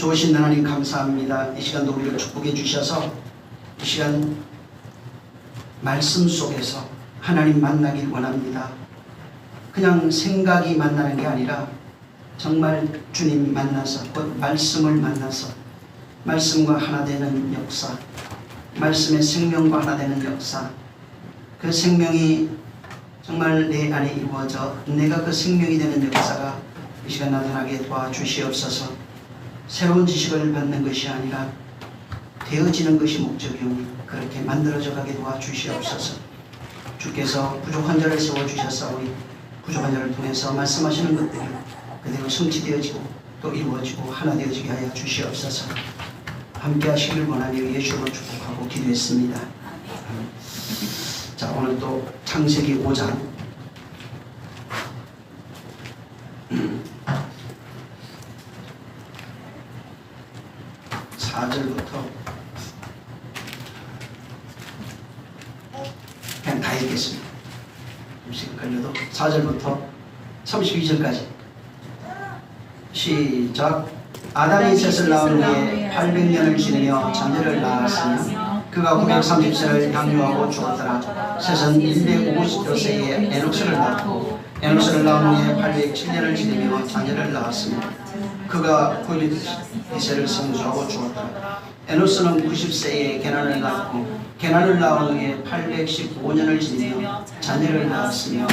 좋으신 하나님 감사합니다. 이 시간도 우리를 축복해 주셔서 이 시간 말씀 속에서 하나님 만나길 원합니다. 그냥 생각이 만나는 게 아니라 정말 주님 만나서 말씀을 만나서 말씀과 하나 되는 역사, 말씀의 생명과 하나 되는 역사, 그 생명이 정말 내 안에 이루어져 내가 그 생명이 되는 역사가 이 시간 나타나게 도와주시옵소서. 새로운 지식을 받는 것이 아니라 되어지는 것이 목적이오니 그렇게 만들어져 가게 도와주시옵소서. 주께서 부족한 자를 세워주셨사오니 부족한 자를 통해서 말씀하시는 것들이 그대로 성취되어지고 또 이루어지고 하나 되어지게 하여 주시옵소서. 함께 하시길 원하며 예수로 축복하고 기도했습니다. 자, 오늘 또 창세기 5장 4절부터 그냥 다 읽겠습니다. 좀 시간 걸려도 4절부터 32절까지 시작. 아담이 셋을 낳은 후에 800년을 지내며 자녀를 낳았으며 그가 930세를 향유하고 죽었더라. 셋은 150여세에 에녹스를 낳고 에녹스를 낳은 후에 807년을 지내며 자녀를 낳았으며 그가 902세를 성수하고 죽었더라. 에녹스는 90세에 게난을 낳고 게난을 낳은 후에 815년을 지내며 자녀를 낳았으며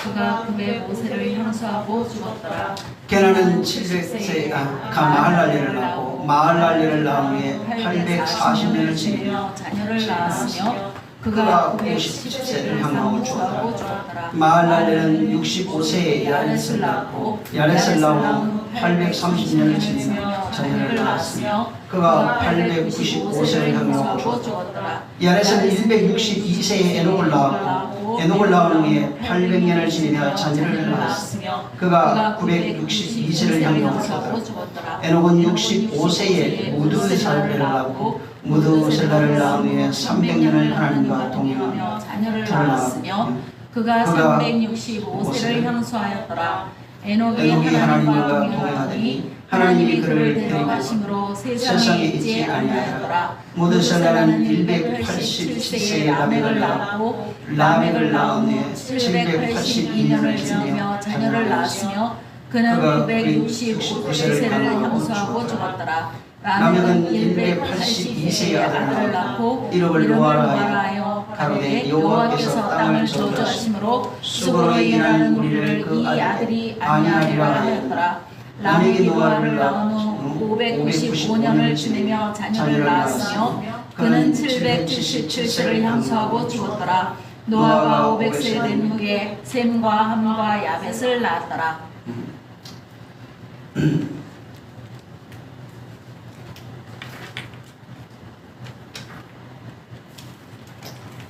그가 905세를 형수하고 죽었더라. 게난은 700세에 마할랄레를 낳고 마할랄레를 낳은 후에 840년을 지내며 자녀를 낳았으며 그가 90세를 향하고 죽었더라. 마할랄레는 65세에 야렛을 낳고 야렛을 낳은 후 830년을 지내며 자녀를 낳았으며 그가 895세를 향하고 죽었더라. 야렛은 162세에 에녹을 낳았고 에녹을 낳은 후에 800년을 지내며 자녀를 낳았으며 그가 962세를 향하고 죽었더라. 에녹은 65세에 무드셀라를 낳고 무드셀라를 낳은 후에 300년을 하나님과 동행하며 자녀를 낳았으며 그가 365세를 향수하였더라. 에녹이 하나님과 동행하더니 하나님이 그를 데려가심으로 세상에 있지 아니하였더라. 무드셀라는 187세에 라멕을 낳고 라멕을 낳은 후에 782년을 지내며 자녀를 낳았으며 그는 965세를 향수하고 죽었더라. 라멕은 182세의 아들을 낳고 이름을 노아라 하여 가로되 여호와께서 땅을 저주하심으로 수고로 일하는 우리를 이 아들이 아니하리라 하였더라. 라멕이 노아를 낳은 후 595년을 지내며 자녀를 낳았으며 그는 777세를 향수하고 죽었더라. 노아가 500세 된 후에 셈과 함과 야벳을 낳았더라.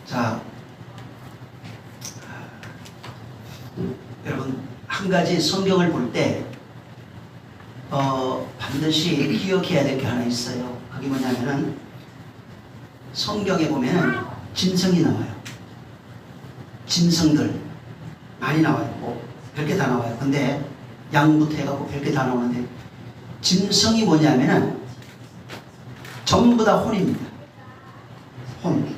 자, 여러분 한 가지 성경을 볼 때 반드시 기억해야 될 게 하나 있어요. 그게 뭐냐면은 성경에 보면은 짐승이 나와요. 짐승들 많이 나와요. 뭐 별게 다 나와요. 근데 양부터 해갖고 별게 다 나오는데 짐승이 뭐냐면은 전부 다 혼입니다. 혼.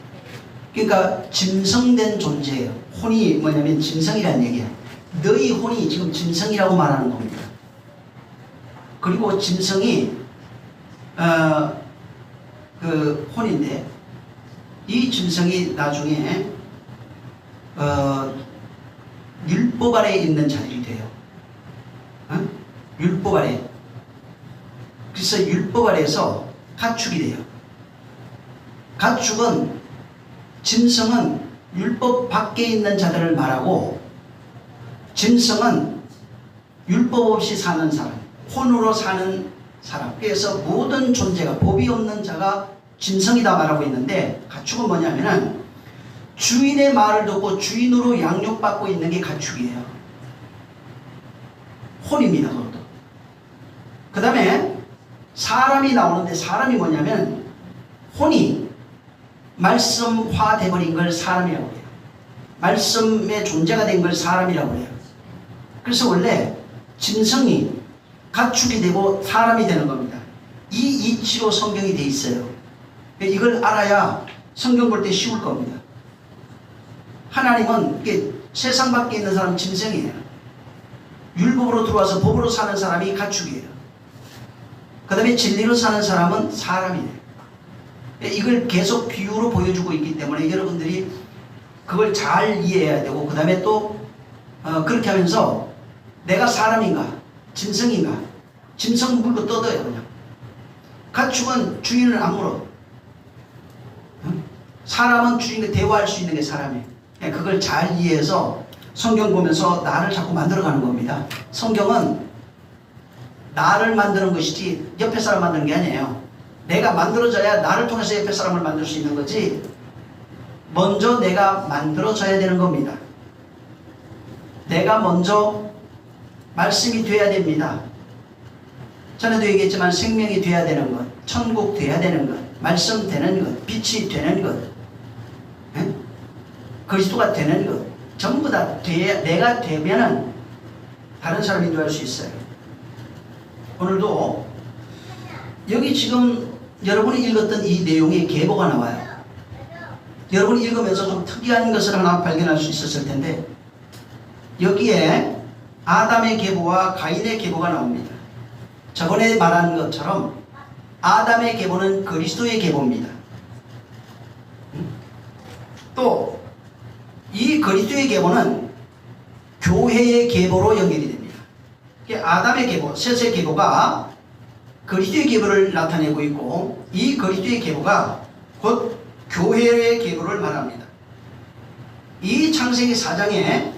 그러니까 짐승된 존재예요. 혼이 뭐냐면 짐승이라는 얘기야. 너희 혼이 지금 짐승이라고 말하는 겁니다. 그리고 짐승이 그 혼인데 이 짐승이 나중에 율법 아래에 있는 자들이 돼요. 율법 아래. 그래서 율법 아래에서 가축이 돼요. 가축은 짐승은 율법 밖에 있는 자들을 말하고 짐승은 율법 없이 사는 사람, 혼으로 사는 사람. 그래서 모든 존재가 법이 없는 자가 짐승이다 말하고 있는데 가축은 뭐냐면은 주인의 말을 듣고 주인으로 양육받고 있는 게 가축이에요. 혼입니다. 그것도. 그 다음에 사람이 나오는데 사람이 뭐냐면 혼이 말씀화 돼버린 걸 사람이라고 해요. 말씀의 존재가 된 걸 사람이라고 해요. 그래서 원래 짐승이 가축이 되고 사람이 되는 겁니다. 이 이치로 성경이 돼 있어요. 이걸 알아야 성경 볼 때 쉬울 겁니다. 하나님은 이게 세상 밖에 있는 사람은 짐승이에요. 율법으로 들어와서 법으로 사는 사람이 가축이에요. 그 다음에 진리로 사는 사람은 사람이에요. 이걸 계속 비유로 보여주고 있기 때문에 여러분들이 그걸 잘 이해해야 되고, 그 다음에 또 그렇게 하면서 내가 사람인가 짐승인가, 짐승은 물고 뜯어요. 그냥 가축은 주인을 안 물어. 사람은 주인과 대화할 수 있는 게 사람이에요. 그걸 잘 이해해서 성경 보면서 나를 자꾸 만들어가는 겁니다. 성경은 나를 만드는 것이지 옆에 사람 만드는 게 아니에요. 내가 만들어져야 나를 통해서 옆에 사람을 만들 수 있는 거지, 먼저 내가 만들어져야 되는 겁니다. 내가 먼저 말씀이 돼야 됩니다. 전에도 얘기했지만 생명이 돼야 되는 것, 천국 돼야 되는 것, 말씀 되는 것, 빛이 되는 것, 그리스도가 되는 것, 전부 다 내가 되면은 다른 사람이 인도할 수 있어요. 오늘도 여기 지금 여러분이 읽었던 이 내용의 계보가 나와요. 여러분이 읽으면서 좀 특이한 것을 하나 발견할 수 있었을 텐데, 여기에 아담의 계보와 가인의 계보가 나옵니다. 저번에 말한 것처럼 아담의 계보는 그리스도의 계보입니다. 또 이 그리스도의 계보는 교회의 계보로 연결이 됩니다. 아담의 계보, 셋의 계보가 그리스도의 계보를 나타내고 있고, 이 그리스도의 계보가 곧 교회의 계보를 말합니다. 이 창세기 4장에는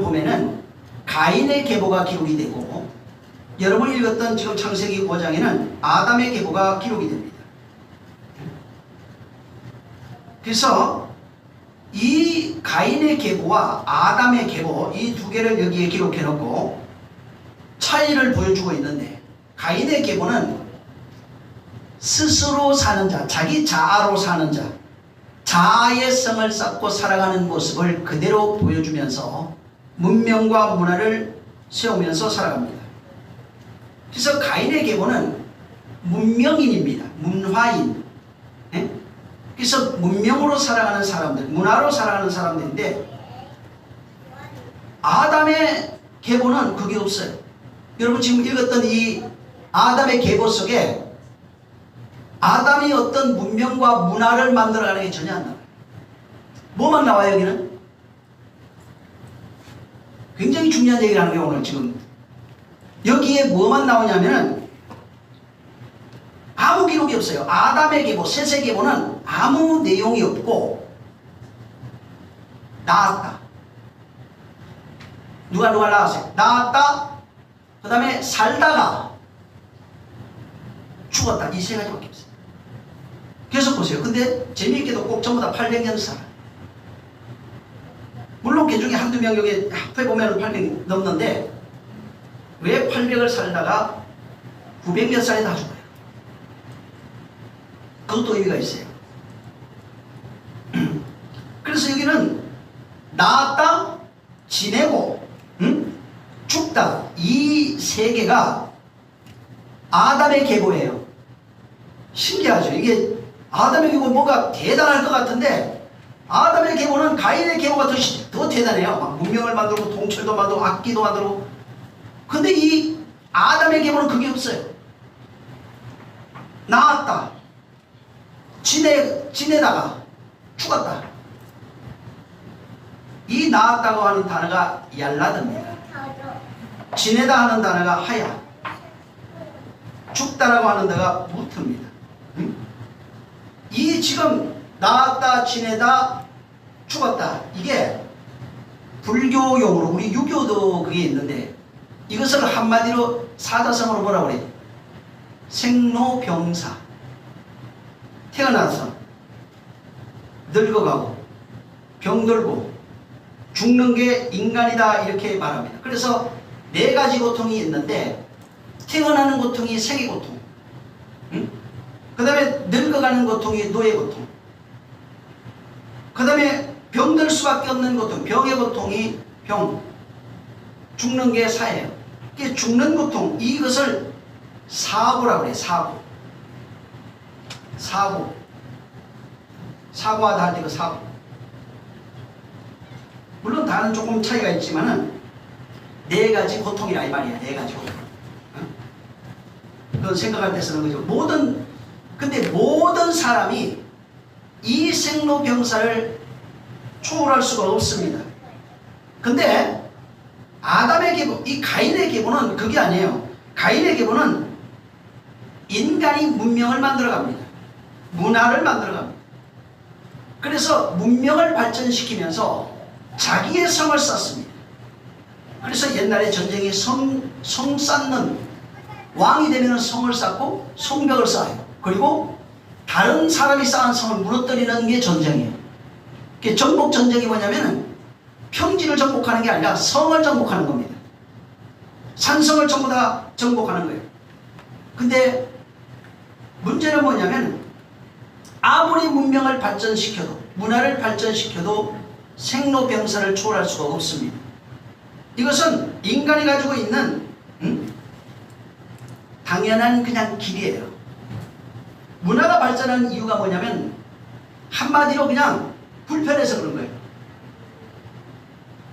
보면은 가인의 계보가 기록이 되고, 여러분이 읽었던 지금 창세기 5장에는 아담의 계보가 기록이 됩니다. 그래서 이 가인의 계보와 아담의 계보, 이 두 개를 여기에 기록해 놓고 차이를 보여주고 있는데, 가인의 계보는 스스로 사는 자, 자기 자아로 사는 자, 자아의 성을 쌓고 살아가는 모습을 그대로 보여주면서 문명과 문화를 세우면서 살아갑니다. 그래서 가인의 계보는 문명인입니다. 문화인. 그래서 문명으로 살아가는 사람들, 문화로 살아가는 사람들인데, 아담의 계보는 그게 없어요. 여러분 지금 읽었던 이 아담의 계보 속에 아담이 어떤 문명과 문화를 만들어가는 게 전혀 안 나와요. 뭐만 나와요? 여기는 굉장히 중요한 얘기를 하는 거예요. 오늘 지금 여기에 뭐만 나오냐면은 아무 기록이 없어요. 아담의 계보, 셋의 계보는 아무 내용이 없고, 낳았다, 누가 낳았어요? 낳았다, 그 다음에 살다가 죽었다, 이 세 가지밖에 없어요. 계속 보세요. 근데 재미있게도 꼭 전부 다 800년 살아. 물론 그 중에 한두 명 여기 합해 보면 800 넘는데, 왜 800을 살다가 900몇 살에 다 죽어요? 그것도 의미가 있어요. 그래서 여기는 낳았다, 지내고, 죽다, 이 세 개가 아담의 계보예요. 신기하죠? 이게 아담의 계보 뭔가 대단할 것 같은데, 아담의 계보는 가인의 계보가 더 대단해요. 막 문명을 만들고 동철도 만들고 악기도 만들고. 근데 이 아담의 계보는 그게 없어요. 낳았다, 지내다가 죽었다. 이 낳았다고 하는 단어가 얄라드입니다. 지내다 하는 단어가 하야, 죽다라고 하는 데가 무트입니다. 이 지금 낳았다, 지내다, 죽었다, 이게 불교용으로, 우리 유교도 그게 있는데, 이것을 한마디로 사자성어로 뭐라고 그래요? 생로병사. 태어나서 늙어가고 병들고 죽는 게 인간이다, 이렇게 말합니다. 그래서 네 가지 고통이 있는데, 태어나는 고통이 생의 고통, 그 다음에 늙어가는 고통이 노예 고통, 그 다음에 병들 수밖에 없는 고통, 병의 고통이 병, 죽는 게 사예요. 이게 죽는 고통, 이것을 사고라고 그래. 사고하다 할 때 그 사고. 물론 다른 조금 차이가 있지만은 네 가지 고통이라 이 말이야. 네 가지 고통. 그건 생각할 때 쓰는 거죠. 근데 모든 사람이 이 생로병사를 초월할 수가 없습니다. 근데 아담의 계보, 이 가인의 계보는 그게 아니에요. 가인의 계보는 인간이 문명을 만들어갑니다. 문화를 만들어갑니다. 그래서 문명을 발전시키면서 자기의 성을 쌓습니다. 그래서 옛날에 전쟁에 성 쌓는 왕이 되면 성을 쌓고 성벽을 쌓아요. 그리고 다른 사람이 쌓은 성을 무너뜨리는 게 전쟁이에요. 정복 전쟁이 뭐냐면 평지를 정복하는 게 아니라 성을 정복하는 겁니다. 산성을 전부 다 정복하는 거예요. 근데 문제는 뭐냐면 아무리 문명을 발전시켜도 문화를 발전시켜도 생로병사를 초월할 수가 없습니다. 이것은 인간이 가지고 있는 당연한 그냥 길이에요. 문화가 발전한 이유가 뭐냐면 한마디로 그냥 불편해서 그런 거예요.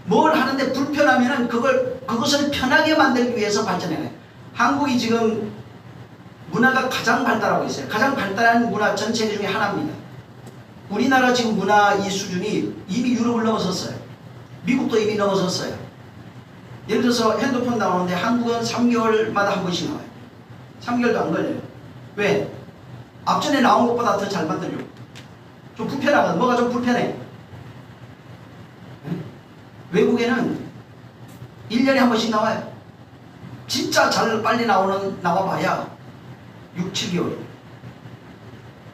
뭘 하는데 불편하면은 그것을 편하게 만들기 위해서 발전해요. 한국이 지금 문화가 가장 발달하고 있어요. 가장 발달한 문화 전 세계 중에 하나입니다. 우리나라 지금 문화 이 수준이 이미 유럽을 넘어섰어요. 미국도 이미 넘어섰어요. 예를 들어서 핸드폰 나오는데 한국은 3개월마다 한 번씩 나와요. 3개월도 안 걸려요. 왜? 앞전에 나온 것보다 더 잘 만들려고. 좀 불편하거든. 뭐가 좀 불편해. 외국에는 1년에 한 번씩 나와요. 진짜 잘 빨리 나와봐야 6, 7개월.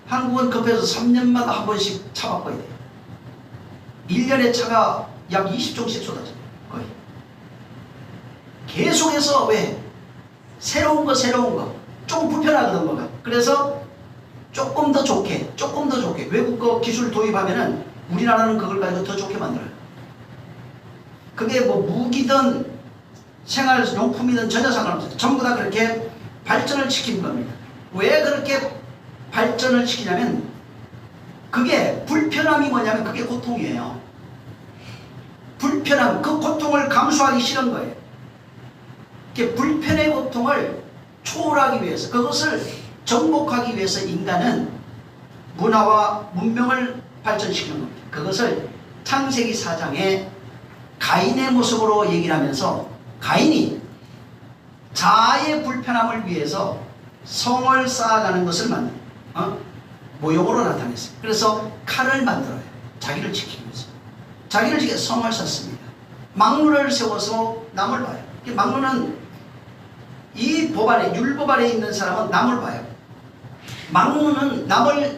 한국은 급해서 3년마다 한 번씩 차 바꿔야 돼요. 1년에 차가 약 20종씩 쏟아져요. 거의. 계속해서 왜? 새로운 거. 조금 불편하거든, 뭐가. 그래서 조금 더 좋게. 외국 거 기술 도입하면은 우리나라는 그걸 가지고 더 좋게 만들어요. 그게 뭐 무기든 생활용품이든 전혀 상관없어요. 전부 다 그렇게 발전을 시킨 겁니다. 왜 그렇게 발전을 시키냐면 그게 불편함이 뭐냐면 그게 고통이에요. 불편함, 그 고통을 감수하기 싫은 거예요. 불편의 고통을 초월하기 위해서, 그것을 정복하기 위해서 인간은 문화와 문명을 발전시키는 겁니다. 그것을 창세기 4장에 가인의 모습으로 얘기를 하면서 가인이 자아의 불편함을 위해서 성을 쌓아가는 것을 모형으로 나타냈어요. 그래서 칼을 만들어요. 자기를 지키기 위해서. 자기를 지켜 성을 쌓습니다. 막루를 세워서 남을 봐요. 막루는 이 법안에, 율법 안에 있는 사람은 남을 봐요. 막루는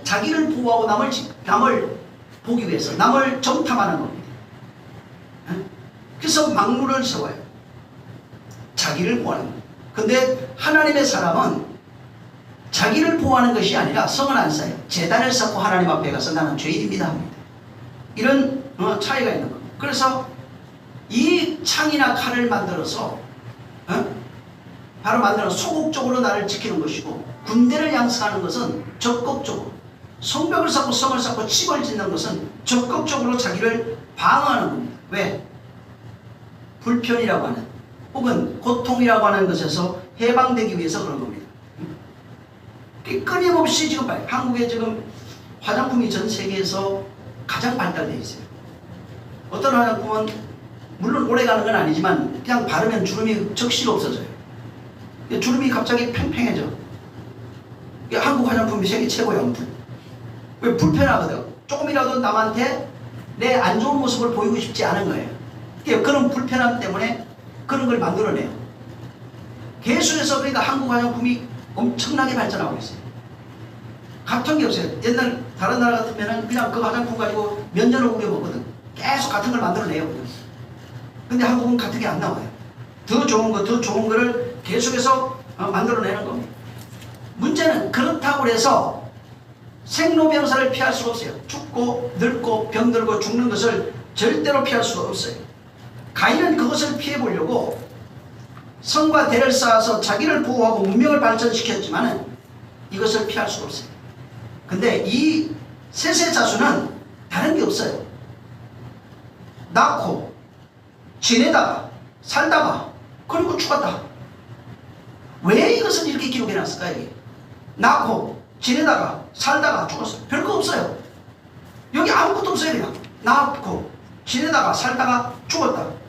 자기를 보호하고 남을 보기 위해서, 남을 정탐하는 겁니다. 그래서 막루를 세워요. 자기를 보호하는 겁니다. 근데 하나님의 사람은 자기를 보호하는 것이 아니라 성을 안 쌓아요. 제단을 쌓고 하나님 앞에 가서 나는 죄인입니다 합니다. 이런 차이가 있는 겁니다. 그래서 이 창이나 칼을 만들어서 바로 만들어 소극적으로 나를 지키는 것이고, 군대를 양성하는 것은 적극적으로, 성벽을 쌓고 성을 쌓고 집을 짓는 것은 적극적으로 자기를 방어하는 겁니다. 왜? 불편이라고 하는 혹은 고통이라고 하는 것에서 해방되기 위해서 그런 겁니다. 끊임없이 지금 봐요. 한국에 지금 화장품이 전 세계에서 가장 발달되어 있어요. 어떤 화장품은 물론 오래 가는 건 아니지만 그냥 바르면 주름이 적시로 없어져요. 주름이 갑자기 팽팽해져. 한국 화장품이 세계 최고예요. 아무튼. 왜? 불편하거든. 조금이라도 남한테 내 안 좋은 모습을 보이고 싶지 않은 거예요. 그런 불편함 때문에 그런 걸 만들어내요. 계속해서 그러니까 한국 화장품이 엄청나게 발전하고 있어요. 같은 게 없어요. 옛날 다른 나라 같으면 그냥 그 화장품 가지고 몇 년을 우려먹거든. 계속 같은 걸 만들어내요. 근데 한국은 같은 게 안 나와요. 더 좋은 거를 계속해서 만들어내는 겁니다. 문제는 그렇다고 해서 생로병사를 피할 수가 없어요. 죽고 늙고 병들고 죽는 것을 절대로 피할 수가 없어요. 가인은 그것을 피해보려고 성과 대를 쌓아서 자기를 보호하고 문명을 발전시켰지만 이것을 피할 수가 없어요. 근데 이 셋의 자수는 다른 게 없어요. 낳고 지내다가 살다가 그리고 죽었다. 왜 이것을 이렇게 기록해 놨을까요? 여기? 낳고 지내다가 살다가 죽었어요. 별거 없어요. 여기 아무것도 없어요. 그냥 낳고 지내다가 살다가 죽었다.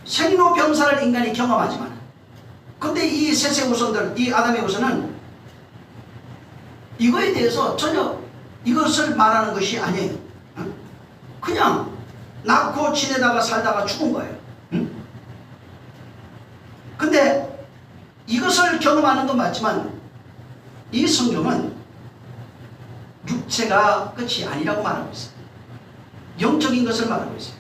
생로병사를 인간이 경험하지만, 근데 이 셋의 후손들, 이 아담의 후손은 이거에 대해서 전혀 이것을 말하는 것이 아니에요. 그냥 낳고 지내다가 살다가 죽은 거예요. 근데 이것을 경험하는 건 맞지만 이 성경은 육체가 끝이 아니라고 말하고 있어요. 영적인 것을 말하고 있어요.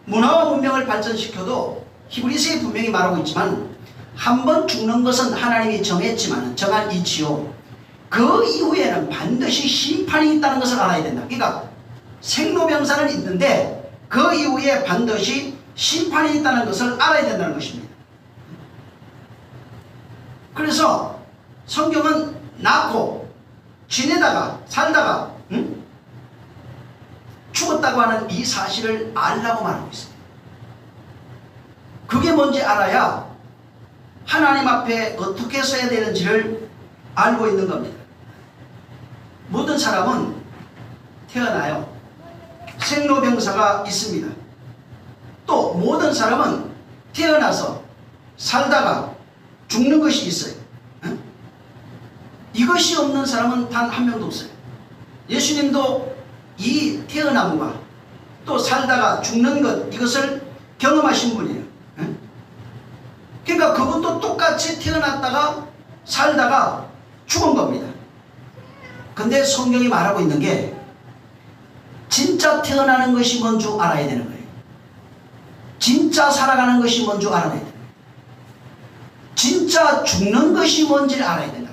문화와 문명을 발전시켜도 히브리서에 분명히 말하고 있지만 한 번 죽는 것은 하나님이 정했지만 정한 이치요, 그 이후에는 반드시 심판이 있다는 것을 알아야 된다. 그러니까 생로병사는 있는데 그 이후에 반드시 심판이 있다는 것을 알아야 된다는 것입니다. 그래서 성경은 낳고 지내다가 살다가 죽었다고 하는 이 사실을 알라고 말하고 있습니다. 그게 뭔지 알아야 하나님 앞에 어떻게 서야 되는지를 알고 있는 겁니다. 모든 사람은 태어나요. 생로병사가 있습니다. 또 모든 사람은 태어나서 살다가 죽는 것이 있어요. 이것이 없는 사람은 단 한 명도 없어요. 예수님도 이 태어남과 또 살다가 죽는 것, 이것을 경험하신 분이에요. 그러니까 그분도 똑같이 태어났다가 살다가 죽은 겁니다. 근데 성경이 말하고 있는 게 진짜 태어나는 것이 뭔 줄 알아야 되는 거예요. 진짜 살아가는 것이 뭔 줄 알아야 돼요. 진짜 죽는 것이 뭔지를 알아야 된다.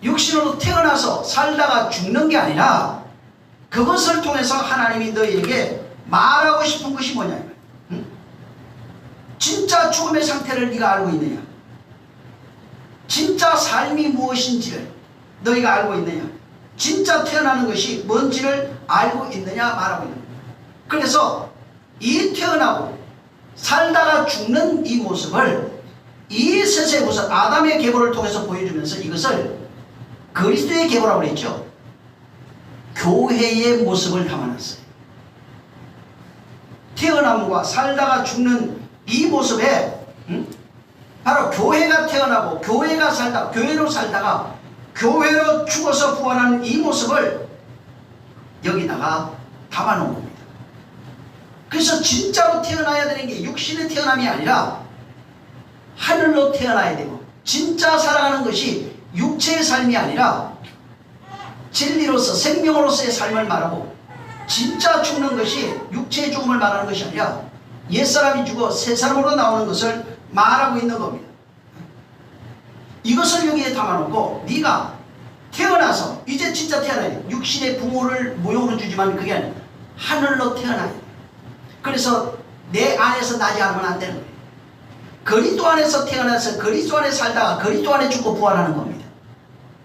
육신으로 태어나서 살다가 죽는 게 아니라 그것을 통해서 하나님이 너희에게 말하고 싶은 것이 뭐냐. 진짜 죽음의 상태를 네가 알고 있느냐. 진짜 삶이 무엇인지를 너희가 알고 있느냐. 진짜 태어나는 것이 뭔지를 알고 있느냐 말하고 있는 거예요. 그래서 이 태어나고 살다가 죽는 이 모습을 이 셋의 후손 아담의 계보를 통해서 보여주면서 이것을 그리스도의 계보라고 했죠. 교회의 모습을 담아놨어요. 태어남과 살다가 죽는 이 모습에 바로 교회가 태어나고 교회가 살다가 교회로 살다가 교회로 죽어서 부활하는 이 모습을 여기다가 담아놓은 겁니다. 그래서 진짜로 태어나야 되는 게 육신의 태어남이 아니라 하늘로 태어나야 되고, 진짜 살아가는 것이 육체의 삶이 아니라 진리로서 생명으로서의 삶을 말하고, 진짜 죽는 것이 육체의 죽음을 말하는 것이 아니라 옛사람이 죽어 새사람으로 나오는 것을 말하고 있는 겁니다. 이것을 여기에 담아놓고 네가 태어나서 이제 진짜 태어나야 돼. 육신의 부모를 모형으로 주지만 그게 아니라 하늘로 태어나야 돼. 그래서 내 안에서 나지 않으면 안 되는 거예요. 그리스도 안에서 태어나서 그리스도 안에 살다가 그리스도 안에 죽고 부활하는 겁니다.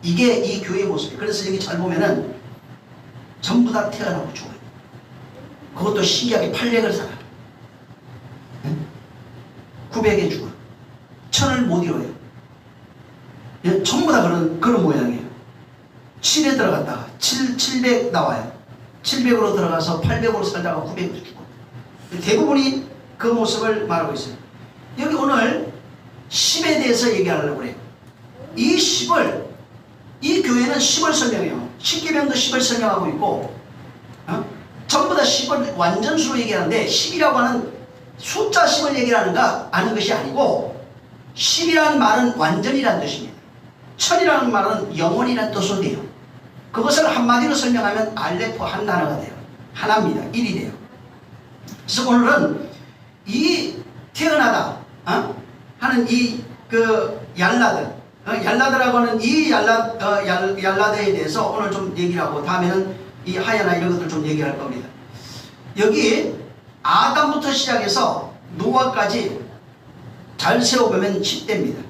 이게 이 교회의 모습이에요. 그래서 여기 잘 보면은 전부 다 태어나고 죽어요. 그것도 신기하게 800을 살아. 900에 죽어. 1000을 못 이뤄요. 전부 다 그런 모양이에요. 7에 들어갔다가 700 나와요. 700으로 들어가서 800으로 살다가 900으로 죽고. 대부분이 그 모습을 말하고 있어요. 여기 오늘 10에 대해서 얘기하려고 그래요. 이 10을, 이 교회는 10을 설명해요. 십계명도 10을 설명하고 있고, 전부 다 10을 완전수로 얘기하는데 10이라고 하는 숫자 10을 얘기하는가 아는 것이 아니고, 10이라는 말은 완전이라는 뜻입니다. 1000이라는 말은 영원이라는 뜻으로 돼요. 그것을 한마디로 설명하면 알레프 한 단어가 돼요. 하나입니다. 1이 돼요. 그래서 오늘은 이 태어나다 하는 이 얄라드라고 하는 이 얄라드에 대해서 오늘 좀 얘기를 하고, 다음에는 이 하야나 이런 것들 좀 얘기할 겁니다. 여기 아담부터 시작해서 노아까지 잘 세워보면 10대입니다.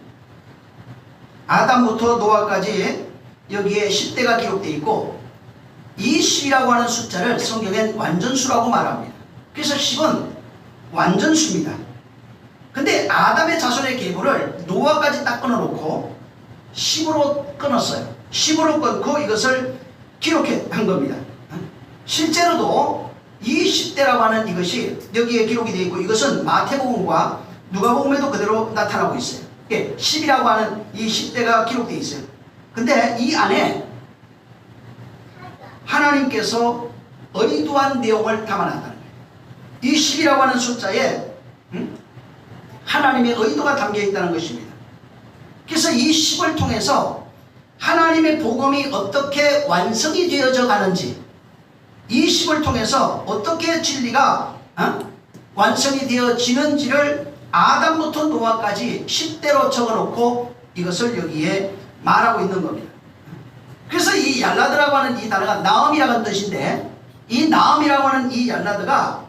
아담부터 노아까지 여기에 10대가 기록되어 있고, 이 10이라고 하는 숫자를 성경엔 완전수라고 말합니다. 그래서 10은 완전수입니다. 근데 아담의 자손의 계보를 노아까지 딱 끊어놓고 10으로 끊었어요. 10으로 끊고 이것을 기록한 겁니다. 실제로도 이 10대라고 하는 이것이 여기에 기록이 되어 있고, 이것은 마태복음과 누가복음에도 그대로 나타나고 있어요. 10이라고 하는 이 10대가 기록되어 있어요. 근데 이 안에 하나님께서 의도한 내용을 담아놨다는 거예요. 이 10이라고 하는 숫자에 하나님의 의도가 담겨 있다는 것입니다. 그래서 이 10을 통해서 하나님의 복음이 어떻게 완성이 되어져 가는지, 이 10을 통해서 어떻게 진리가 완성이 되어지는지를 아담부터 노아까지 10대로 적어놓고 이것을 여기에 말하고 있는 겁니다. 그래서 이 얄라드라고 하는 이 단어가 나음이라고 하는 뜻인데, 이 나음이라고 하는 이 얄라드가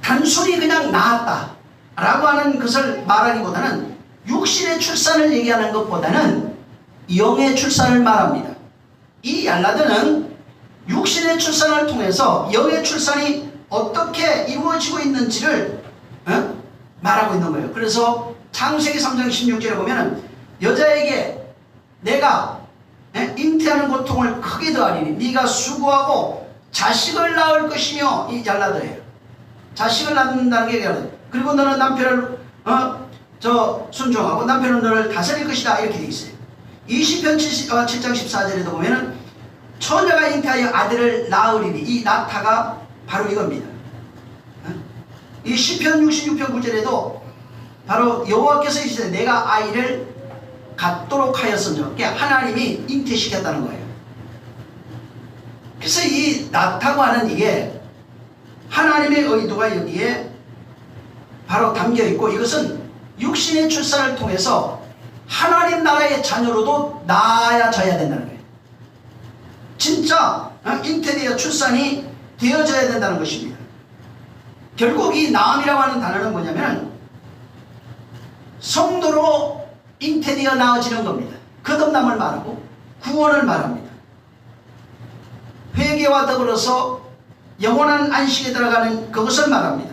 단순히 그냥 낳았다 라고 하는 것을 말하기보다는, 육신의 출산을 얘기하는 것보다는 영의 출산을 말합니다. 이 얄라드는 육신의 출산을 통해서 영의 출산이 어떻게 이루어지고 있는지를 말하고 있는 거예요. 그래서 창세기 3장 16절에 보면은 여자에게 내가 잉태하는 고통을 크게 더하리니 네가 수고하고 자식을 낳을 것이며, 이 얄라드예요. 자식을 낳는다는 게 얄라드. 그리고 너는 남편을 순종하고 남편은 너를 다스릴 것이다, 이렇게 되어 있어요. 이 시편 7장 14절에도 보면은 처녀가 잉태하여 아들을 낳으리니, 이 낳다가 바로 이겁니다. 이 시편 66편 9절에도 바로 여호와께서 이르시되 내가 아이를 갖도록 하였으며, 하나님이 잉태시켰다는 거예요. 그래서 이 낳다고 하는 이게 하나님의 의도가 여기에 바로 담겨 있고, 이것은 육신의 출산을 통해서 하나님 나라의 자녀로도 낳아져야 된다는 거예요. 진짜 잉태되어 출산이 되어져야 된다는 것입니다. 결국 이 나음이라고 하는 단어는 뭐냐면 성도로 잉태되어 나아지는 겁니다. 거듭남을 말하고 구원을 말합니다. 회개와 더불어서 영원한 안식에 들어가는 그것을 말합니다.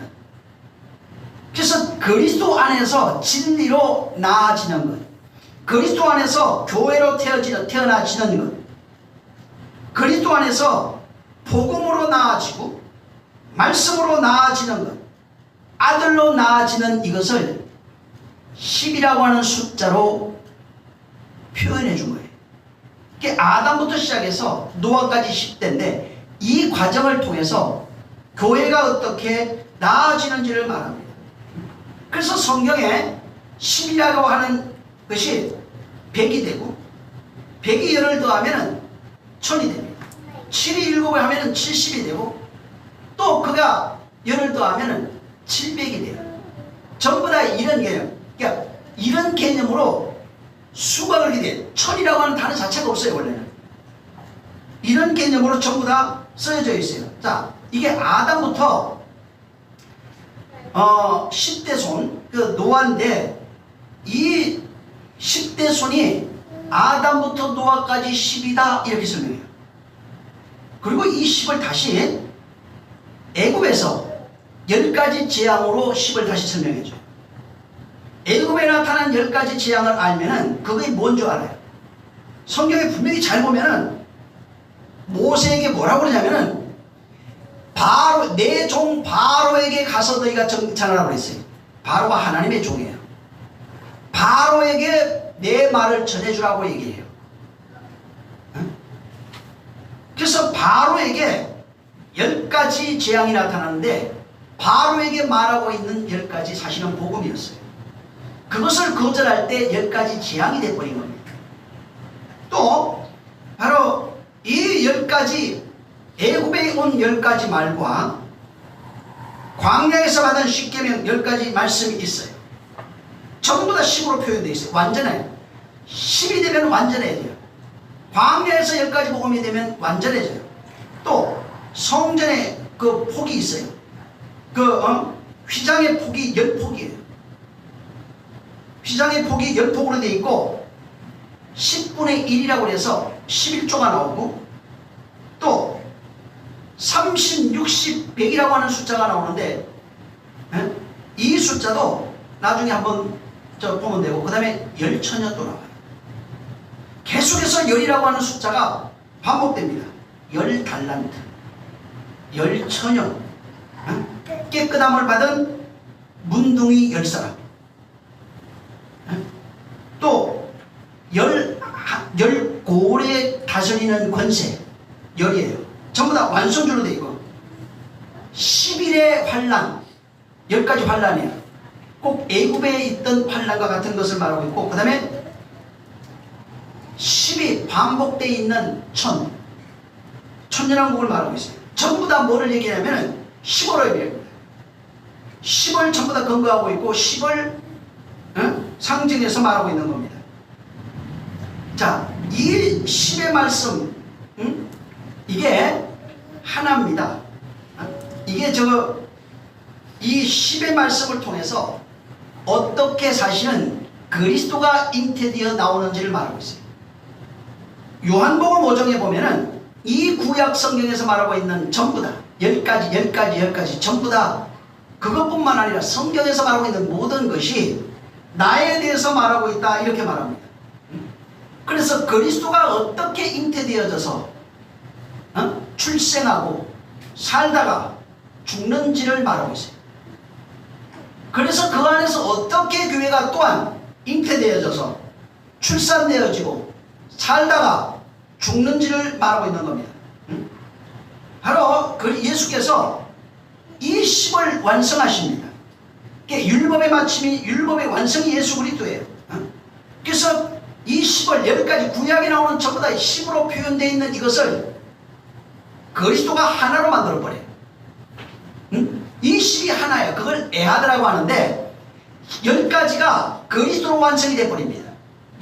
그래서 그리스도 안에서 진리로 나아지는 것, 그리스도 안에서 교회로 태어나지는 것, 그리스도 안에서 복음으로 나아지고 말씀으로 나아지는 것, 아들로 나아지는 이것을 10이라고 하는 숫자로 표현해 준 거예요. 아담부터 시작해서 노아까지 10대인데, 이 과정을 통해서 교회가 어떻게 나아지는지를 말합니다. 그래서 성경에 10이라고 하는 것이 100이 되고, 100이 열을 더하면 1000이 됩니다. 7이 7을 하면 70이 되고, 또 그가 열을 더하면 700이 돼요. 전부 다 이런 개념. 그러니까 이런 개념으로 수가 그렇게 돼요. 1000이라고 하는 단어 자체가 없어요, 원래는. 이런 개념으로 전부 다 쓰여져 있어요. 자, 이게 아담부터 10대 손, 그 노아인데, 이 10대 손이 아담부터 노아까지 10이다, 이렇게 설명해요. 그리고 이 10을 다시 애굽에서 10가지 재앙으로 10을 다시 설명해줘요. 애굽에 나타난 10가지 재앙을 알면은 그게 뭔 줄 알아요. 성경에 분명히 잘 보면은 모세에게 뭐라고 그러냐면은 바로 내 종 바로에게 가서 너희가 전하라고 그랬어요. 바로가 하나님의 종이에요. 바로에게 내 말을 전해주라고 얘기해요. 그래서 바로에게 10가지 재앙이 나타나는데, 바로에게 말하고 있는 10가지 사실은 복음이었어요. 그것을 거절할 때 10가지 재앙이 되어버린 겁니다. 또 바로 이 10가지, 애굽에 온 10가지 말과 광야에서 받은 십계명 10가지 말씀이 있어요. 전부 다 10으로 표현되어 있어요. 완전해요. 10이 되면 완전해야 돼요. 광야에서 10가지 복음이 되면 완전해져요. 또 성전에 그 폭이 있어요. 휘장의 폭이 10폭이에요. 휘장의 폭이 10폭으로 되어 있고 10분의 1이라고 해서 11조가 나오고 또 30, 60, 100이라고 하는 숫자가 나오는데 이 숫자도 나중에 한번 보면 되고 그 다음에 열천여 또 나와요. 계속해서 열이라고 하는 숫자가 반복됩니다. 10달란트, 열천여, 깨끗함을 받은 문둥이 10사람, 또 열 고래 다스리는 권세, 열이에요. 전부 다 완성주로 되어 있고 10일의 환란, 10가지 환란이에요. 꼭 애굽에 있던 환란과 같은 것을 말하고 있고 그 다음에 10이 반복되어 있는 천년왕국을 말하고 있어요. 전부 다 뭐를 얘기하냐면 10월을 얘기합니다. 10을 전부 다 근거하고 있고 10을 상징해서 말하고 있는 겁니다. 자, 이 10의 말씀 이게 하나입니다. 이게 이 10의 말씀을 통해서 어떻게 사실은 그리스도가 잉태되어 나오는지를 말하고 있어요. 요한복음 5장에 보면은 이 구약 성경에서 말하고 있는 전부 다 10가지 전부 다 그것뿐만 아니라 성경에서 말하고 있는 모든 것이 나에 대해서 말하고 있다 이렇게 말합니다. 그래서 그리스도가 어떻게 잉태되어져서 출생하고 살다가 죽는지를 말하고 있어요. 그래서 그 안에서 어떻게 교회가 또한 잉태되어져서 출산되어지고 살다가 죽는지를 말하고 있는 겁니다. 바로 예수께서 이 10을 완성하십니다. 율법의 마침이 율법의 완성이 예수 그리스도예요. 그래서 이 10을 10가지 구약에 나오는 전부 다 10으로 표현되어 있는 이것을 그리스도가 하나로 만들어버려요. 이 10이 하나예요. 그걸 에하드라고 하는데 10가지가 그리스도로 완성이 되어버립니다.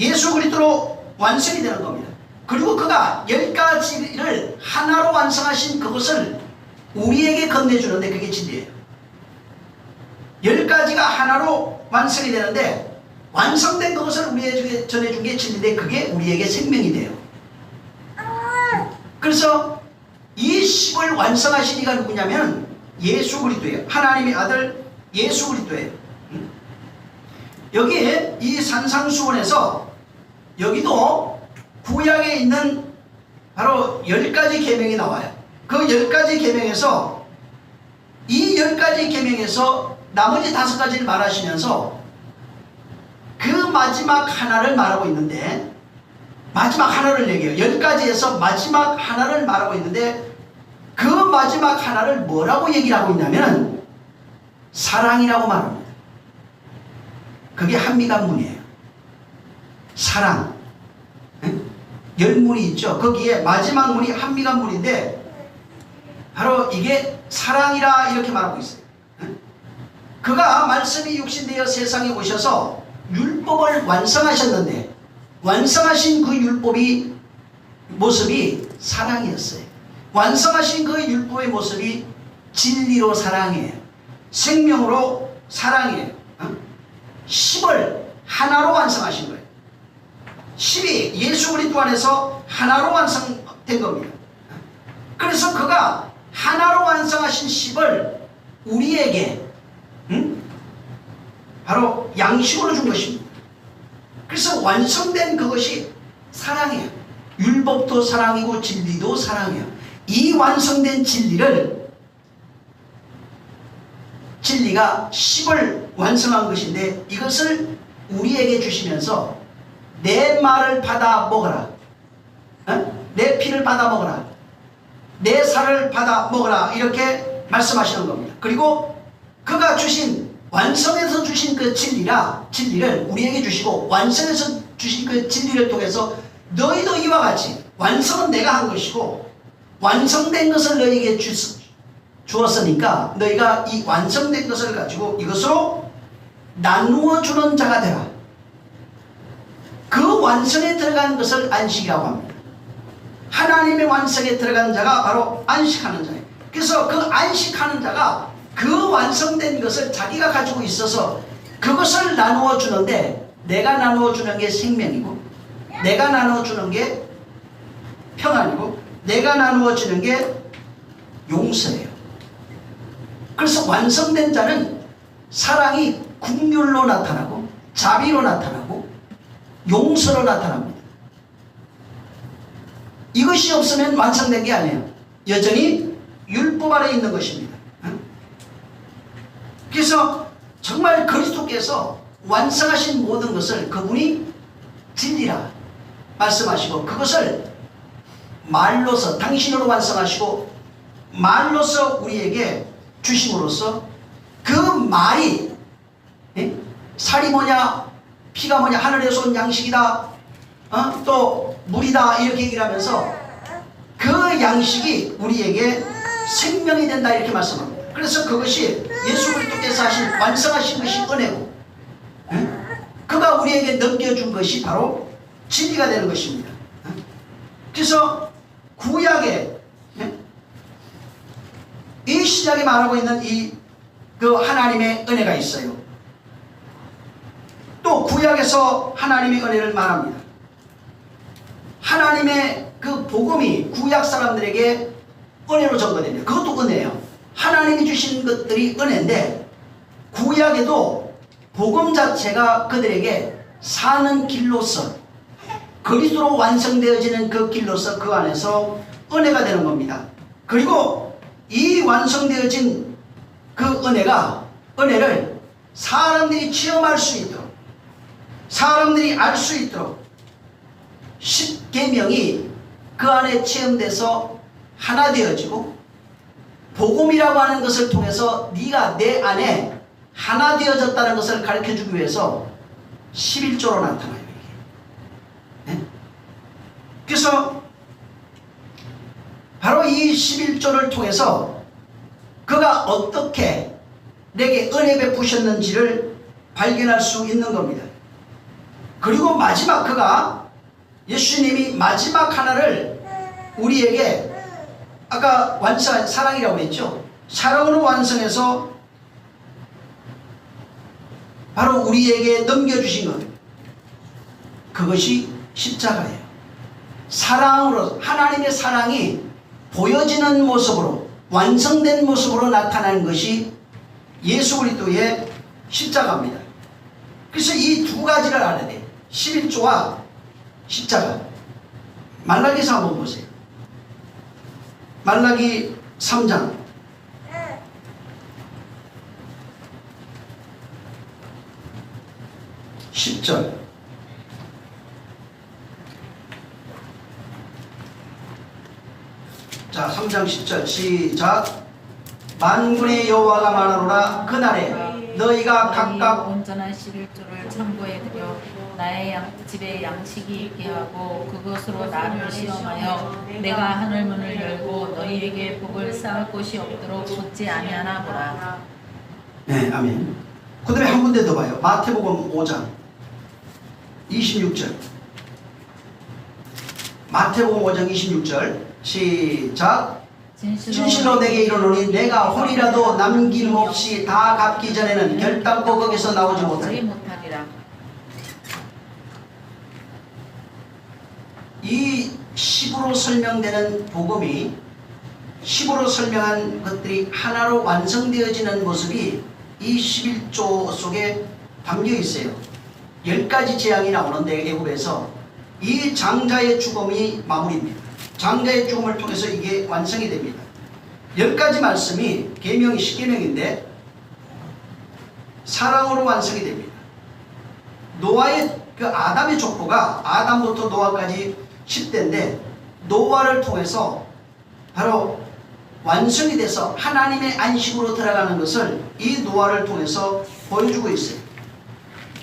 예수 그리스도로 완성이 되는 겁니다. 그리고 그가 10가지를 하나로 완성하신 그것을 우리에게 건네주는데 그게 진리예요. 10가지가 하나로 완성이 되는데 완성된 그것을 우리에게 전해준 게 진리인데 그게 우리에게 생명이 돼요. 그래서 이 10을 완성하신 이가 누구냐면 예수 그리스도예요. 하나님의 아들 예수 그리스도예요. 여기에 이 산상수훈에서 여기도 구약에 있는 바로 10가지 계명이 나와요. 그 10가지 계명에서 이 10가지 계명에서 나머지 5가지를 말하시면서 그 마지막 하나를 말하고 있는데 마지막 하나를 얘기해요. 10가지에서 마지막 하나를 말하고 있는데 그 마지막 하나를 뭐라고 얘기를 하고 있냐면 사랑이라고 말합니다. 그게 한미간문이에요. 사랑. 10문이 있죠. 거기에 마지막 문이 한미간문인데 바로 이게 사랑이라 이렇게 말하고 있어요. 그가 말씀이 육신되어 세상에 오셔서 율법을 완성하셨는데 완성하신 그 율법이 모습이 사랑이었어요. 완성하신 그 율법의 모습이 진리로 사랑이에요. 생명으로 사랑이에요. 10을 하나로 완성하신 거예요. 10이 예수 그리스도 안에서 하나로 완성된 겁니다. 그래서 그가 하나로 완성하신 10을 우리에게 바로 양식으로 준 것입니다. 그래서 완성된 그것이 사랑이에요. 율법도 사랑이고 진리도 사랑이에요. 이 완성된 진리가 10을 완성한 것인데 이것을 우리에게 주시면서 내 말을 받아 먹어라. 내 피를 받아 먹어라. 내 살을 받아 먹어라. 이렇게 말씀하시는 겁니다. 그리고 그가 주신 완성해서 주신 그 진리를 우리에게 주시고 완성해서 주신 그 진리를 통해서 너희도 이와 같이 완성은 내가 한 것이고 완성된 것을 너희에게 주었으니까 너희가 이 완성된 것을 가지고 이것으로 나누어 주는 자가 되라. 그 완성에 들어간 것을 안식이라고 합니다. 하나님의 완성에 들어간 자가 바로 안식하는 자예요. 그래서 그 안식하는 자가 그 완성된 것을 자기가 가지고 있어서 그것을 나누어 주는데, 내가 나누어 주는 게 생명이고, 내가 나누어 주는 게 평안이고, 내가 나누어 주는 게 용서예요. 그래서 완성된 자는 사랑이 긍휼로 나타나고, 자비로 나타나고, 용서로 나타납니다. 이것이 없으면 완성된 게 아니에요. 여전히 율법 아래 있는 것입니다. 그래서 정말 그리스도께서 완성하신 모든 것을 그분이 진리라 말씀하시고, 그것을 말로서 당신으로 완성하시고 말로서 우리에게 주심으로써, 그 말이 살이 뭐냐 피가 뭐냐 하늘에서 온 양식이다, 또 물이다, 이렇게 얘기를 하면서 그 양식이 우리에게 생명이 된다, 이렇게 말씀합니다. 그래서 그것이 예수 그리스도께서 하신 완성하신 것이 은혜고, 그가 우리에게 넘겨준 것이 바로 진리가 되는 것입니다. 그래서 구약에 이 신약에 말하고 있는 그 하나님의 은혜가 있어요. 또 구약에서 하나님의 은혜를 말합니다. 하나님의 그 복음이 구약 사람들에게 은혜로 전거됩니다. 그것도 은혜예요. 하나님이 주신 것들이 은혜인데, 구약에도 복음 자체가 그들에게 사는 길로서, 그리스도로 완성되어지는 그 길로서 그 안에서 은혜가 되는 겁니다. 그리고 이 완성되어진 그 은혜를 사람들이 체험할 수 있도록, 사람들이 알 수 있도록 십계명이 그 안에 체험돼서 하나 되어지고, 복음이라고 하는 것을 통해서 네가 내 안에 하나 되어졌다는 것을 가르쳐주기 위해서 11조로 나타나요. 네? 그래서 바로 이 11조를 통해서 그가 어떻게 내게 은혜 베푸셨는지를 발견할 수 있는 겁니다. 그리고 마지막, 그가 예수님이 마지막 하나를 우리에게, 아까 완성한 사랑이라고 했죠. 사랑으로 완성해서 바로 우리에게 넘겨주신 것, 그것이 십자가예요. 사랑으로, 하나님의 사랑이 보여지는 모습으로, 완성된 모습으로 나타나는 것이 예수 그리스도의 십자가입니다. 그래서 이 두 가지를 알아야 돼요. 11조와 십자가. 말라기서 한번 보세요. 말라기 3장 10절. 자, 3장 10절 시작. 만군의 여호와가 말하노라, 그날에 너희가 각각 온전한 11조를 참고해 드려 나의 집에 양식이 있게 하고, 그것으로 나를 시험하여 내가 하늘 문을 열고 너희에게 복을 쌓을 곳이 없도록 붙지 아니하나 보라. 네, 아멘. 그 다음에 한 군데 더 봐요. 마태복음 5장 26절. 마태복음 5장 26절 시작. 진실로 내게 이르노니 내가 홀이라도 남김없이 다 갚기 전에는 결단코 거기서 나오지 못하리라. 이 10으로 설명되는 복음이, 10으로 설명한 것들이 하나로 완성되어지는 모습이 이 11조 속에 담겨 있어요. 10가지 재앙이 나오는데 애굽에서 이 장자의 죽음이 마무리입니다. 장자의 죽음을 통해서 이게 완성이 됩니다. 10가지 말씀이 계명이 10계명인데 사랑으로 완성이 됩니다. 노아의 그 아담의 족보가 아담부터 노아까지 10대인데, 노아를 통해서 바로 완성이 돼서 하나님의 안식으로 들어가는 것을 이 노아를 통해서 보여주고 있어요.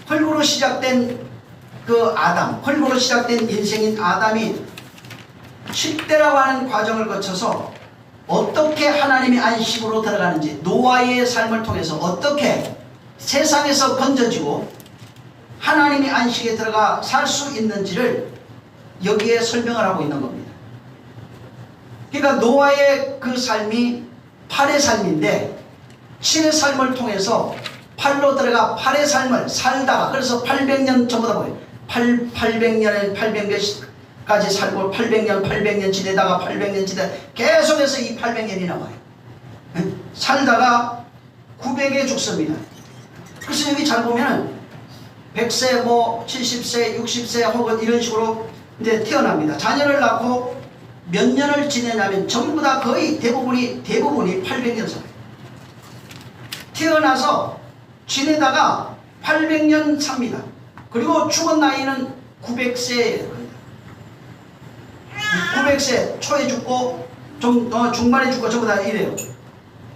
헐고로 시작된 그 아담, 헐고로 시작된 인생인 아담이 10대라고 하는 과정을 거쳐서 어떻게 하나님의 안식으로 들어가는지, 노아의 삶을 통해서 어떻게 세상에서 건져지고 하나님의 안식에 들어가 살 수 있는지를 여기에 설명을 하고 있는 겁니다. 그러니까 노아의 그 삶이 8의 삶인데 7의 삶을 통해서 8로 들어가 8의 삶을 살다가, 그래서 800년 전부 다 뭐예요? 800년에 800년까지 살고 800년 지내다가 800년 지내다 계속해서 이 800년이 나와요. 살다가 900에 죽습니다. 그래서 여기 잘 보면은 100세, 뭐 70세, 60세 혹은 이런 식으로 이제 태어납니다. 자녀를 낳고 몇 년을 지내냐면 전부 다 거의 대부분이 800년 살아요. 태어나서 지내다가 800년 삽니다. 그리고 죽은 나이는 900세예요. 900세 초에 죽고 좀 중반에 죽고 전부 다 이래요.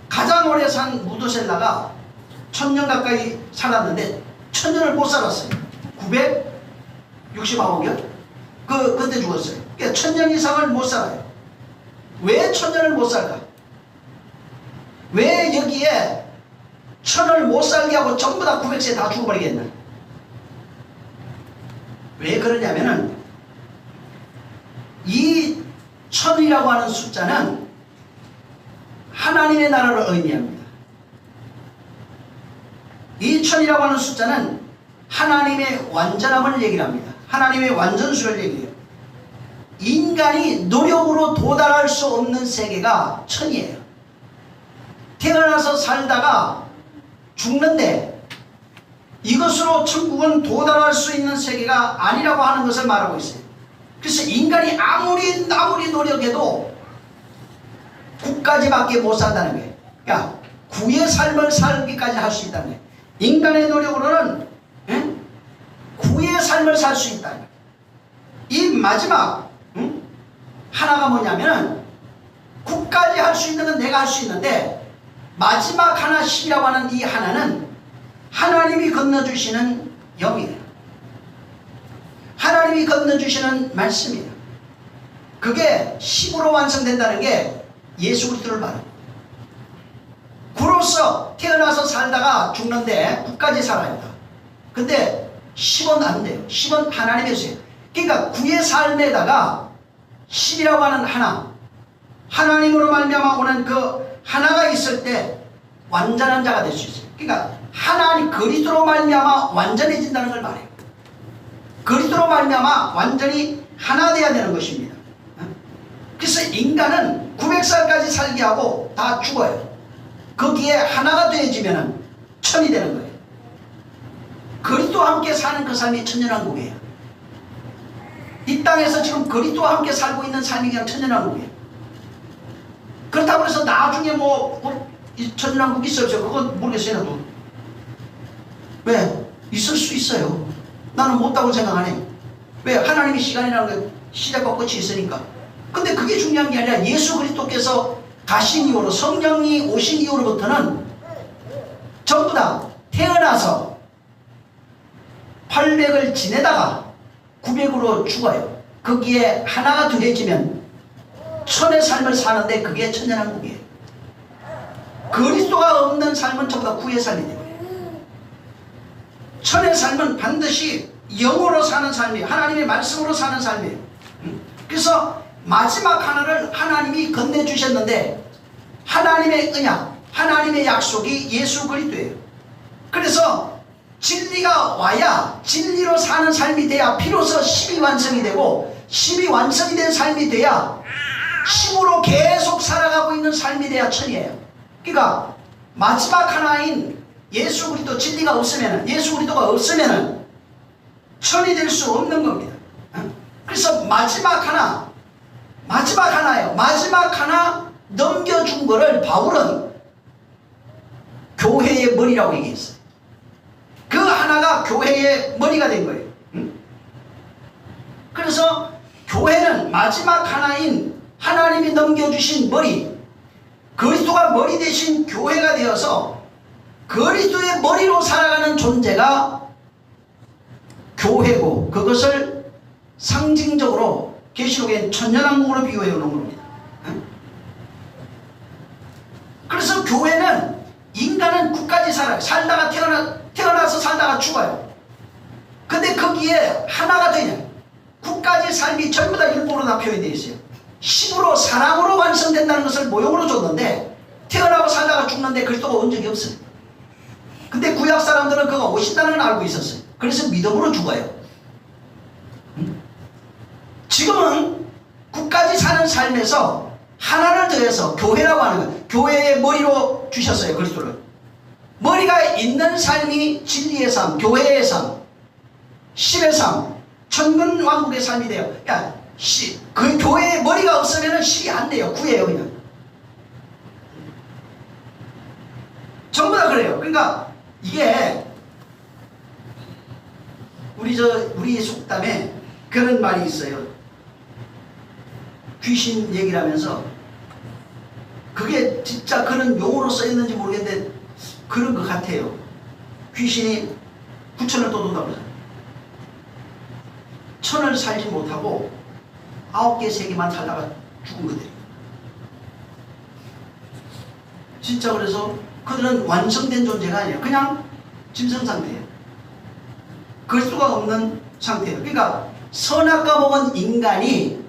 가장 오래 산 무드셀라가 1000년 가까이 살았는데 1000년을 못 살았어요. 969년? 그때 죽었어요. 그러니까 1000년 이상을 못 살아요. 왜 1000년을 못 살까? 왜 여기에 1000을 못 살게 하고 전부 다 900세 다 죽어버리겠나? 왜 그러냐면은 이 1000이라고 하는 숫자는 하나님의 나라를 의미합니다. 이 1000이라고 하는 숫자는 하나님의 완전함을 얘기를 합니다. 하나님의 완전수를 얘기해요. 인간이 노력으로 도달할 수 없는 세계가 1000이에요. 태어나서 살다가 죽는데 이것으로 천국은 도달할 수 있는 세계가 아니라고 하는 것을 말하고 있어요. 그래서 인간이 아무리 노력해도 9까지밖에 못 산다는 거예요. 그러니까 9의 삶을 살기까지 할 수 있다는 거예요. 인간의 노력으로는 9의 삶을 살 수 있다. 이 마지막 하나가 뭐냐면은 9까지 할 수 있는 건 내가 할 수 있는데 마지막 하나 10이라고 하는 이 하나는 하나님이 건너주시는 영이에요. 하나님이 건너주시는 말씀이에요. 그게 10으로 완성된다는 게 예수 그리스도를 말합니다. 9로서 태어나서 살다가 죽는데 9까지 살아야 돼. 근데 10은 안 돼요. 10은 하나님의 수예요. 그러니까 9의 삶에다가 10이라고 하는 하나, 하나님으로 말미암아 오는 그 하나가 있을 때 완전한 자가 될 수 있어요. 그러니까 하나님 그리스도로 말미암아 완전해진다는 걸 말해요. 그리스도로 말미암아 완전히 하나 돼야 되는 것입니다. 그래서 인간은 900살까지 살게 하고 다 죽어요. 거기에 하나가 되어지면 1000이 되는 거예요. 그리스도와 함께 사는 그 삶이 천년왕국이에요. 이 땅에서 지금 그리스도와 함께 살고 있는 삶이 그냥 천년왕국이에요. 그렇다고 해서 나중에 이 천년왕국 있어요? 그건 모르겠어요. 나도. 왜? 있을 수 있어요. 나는 못다고 생각하네. 왜? 하나님의 시간이라는 게 시작과 끝이 있으니까. 근데 그게 중요한 게 아니라 예수 그리스도께서 가신 이후로, 성령이 오신 이후로부터는 전부 다 태어나서 800을 지내다가 900으로 죽어요. 거기에 하나가 더해지면 1000의 삶을 사는데 그게 천년왕국이에요. 그리스도가 없는 삶은 전부 다 9의 삶이 돼요. 1000의 삶은 반드시 영으로 사는 삶이에요. 하나님의 말씀으로 사는 삶이에요. 그래서 마지막 하나를 하나님이 건네주셨는데 하나님의 언약, 하나님의 약속이 예수 그리스도예요. 그래서 진리가 와야 진리로 사는 삶이 돼야 비로소 10이 완성이 되고 10이 완성이 된 삶이 돼야 10으로 계속 살아가고 있는 삶이 돼야 1000이에요. 그러니까 마지막 하나인 예수 그리스도 진리가 없으면, 예수 그리스도가 없으면 1000이 될 수 없는 겁니다. 그래서 마지막 하나예요. 마지막 하나 넘겨준 거를 바울은 교회의 머리라고 얘기했어요. 그 하나가 교회의 머리가 된 거예요. 그래서 교회는 마지막 하나인 하나님이 넘겨주신 머리, 그리스도가 머리 대신 교회가 되어서 그리스도의 머리로 살아가는 존재가 교회고, 그것을 상징적으로 계시록엔 천년왕국으로 비유해 놓은 겁니다. 그래서 교회는 인간은 9까지 살아요. 살다가 태어나서 살다가 죽어요. 근데 거기에 하나가 되냐? 9까지 삶이 전부 다 율법으로 다 표현되어 있어요. 10으로 사랑으로 완성된다는 것을 모형으로 줬는데 태어나고 살다가 죽는데 그리스도가 온 적이 없어요. 근데 구약 사람들은 그가 오신다는 걸 알고 있었어요. 그래서 믿음으로 죽어요. 지금은 끝까지 사는 삶에서 하나를 더해서 교회라고 하는 거예요. 교회의 머리로 주셨어요. 그리스도를. 머리가 있는 삶이 진리의 삶, 교회의 삶, 신의 삶, 천군왕국의 삶이 돼요. 그러니까 그 교회에 머리가 없으면 실이 안 돼요. 구해요 그냥. 전부 다 그래요. 그러니까 이게 우리 속담에 그런 말이 있어요. 귀신 얘기를 하면서 그게 진짜 그런 용어로 써있는지 모르겠는데 그런 것 같아요. 귀신이 9천을 떠돈다고 그러잖아요. 1000을 살지 못하고 9개, 3개만 살다가 죽은 것들이에요. 진짜 그래서 그들은 완성된 존재가 아니에요. 그냥 짐승 상태예요. 그리스도가 없는 상태예요. 그러니까 선악과 먹은 인간이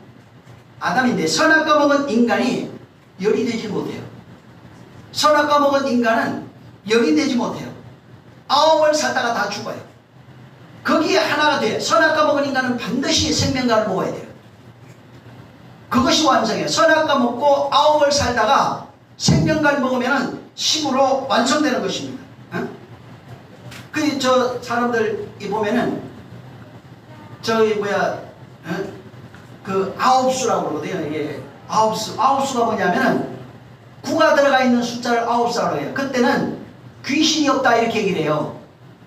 아담인데 선악과 먹은 인간이 열이 되지 못해요. 선악과 먹은 인간은 열이 되지 못해요. 9을 살다가 다 죽어요. 거기에 하나가 돼요. 선악과 먹은 인간은 반드시 생명과를 먹어야 돼요. 그것이 완성이에요. 선악과 먹고 9을 살다가 생명과를 먹으면 힘으로 완성되는 것입니다. 저 사람들 보면은 그 아홉수라고 그러거든요. 이게 아홉수가 뭐냐면은 9가 들어가 있는 숫자를 아홉수라고 해요. 그때는 귀신이 없다 이렇게 얘기를 해요.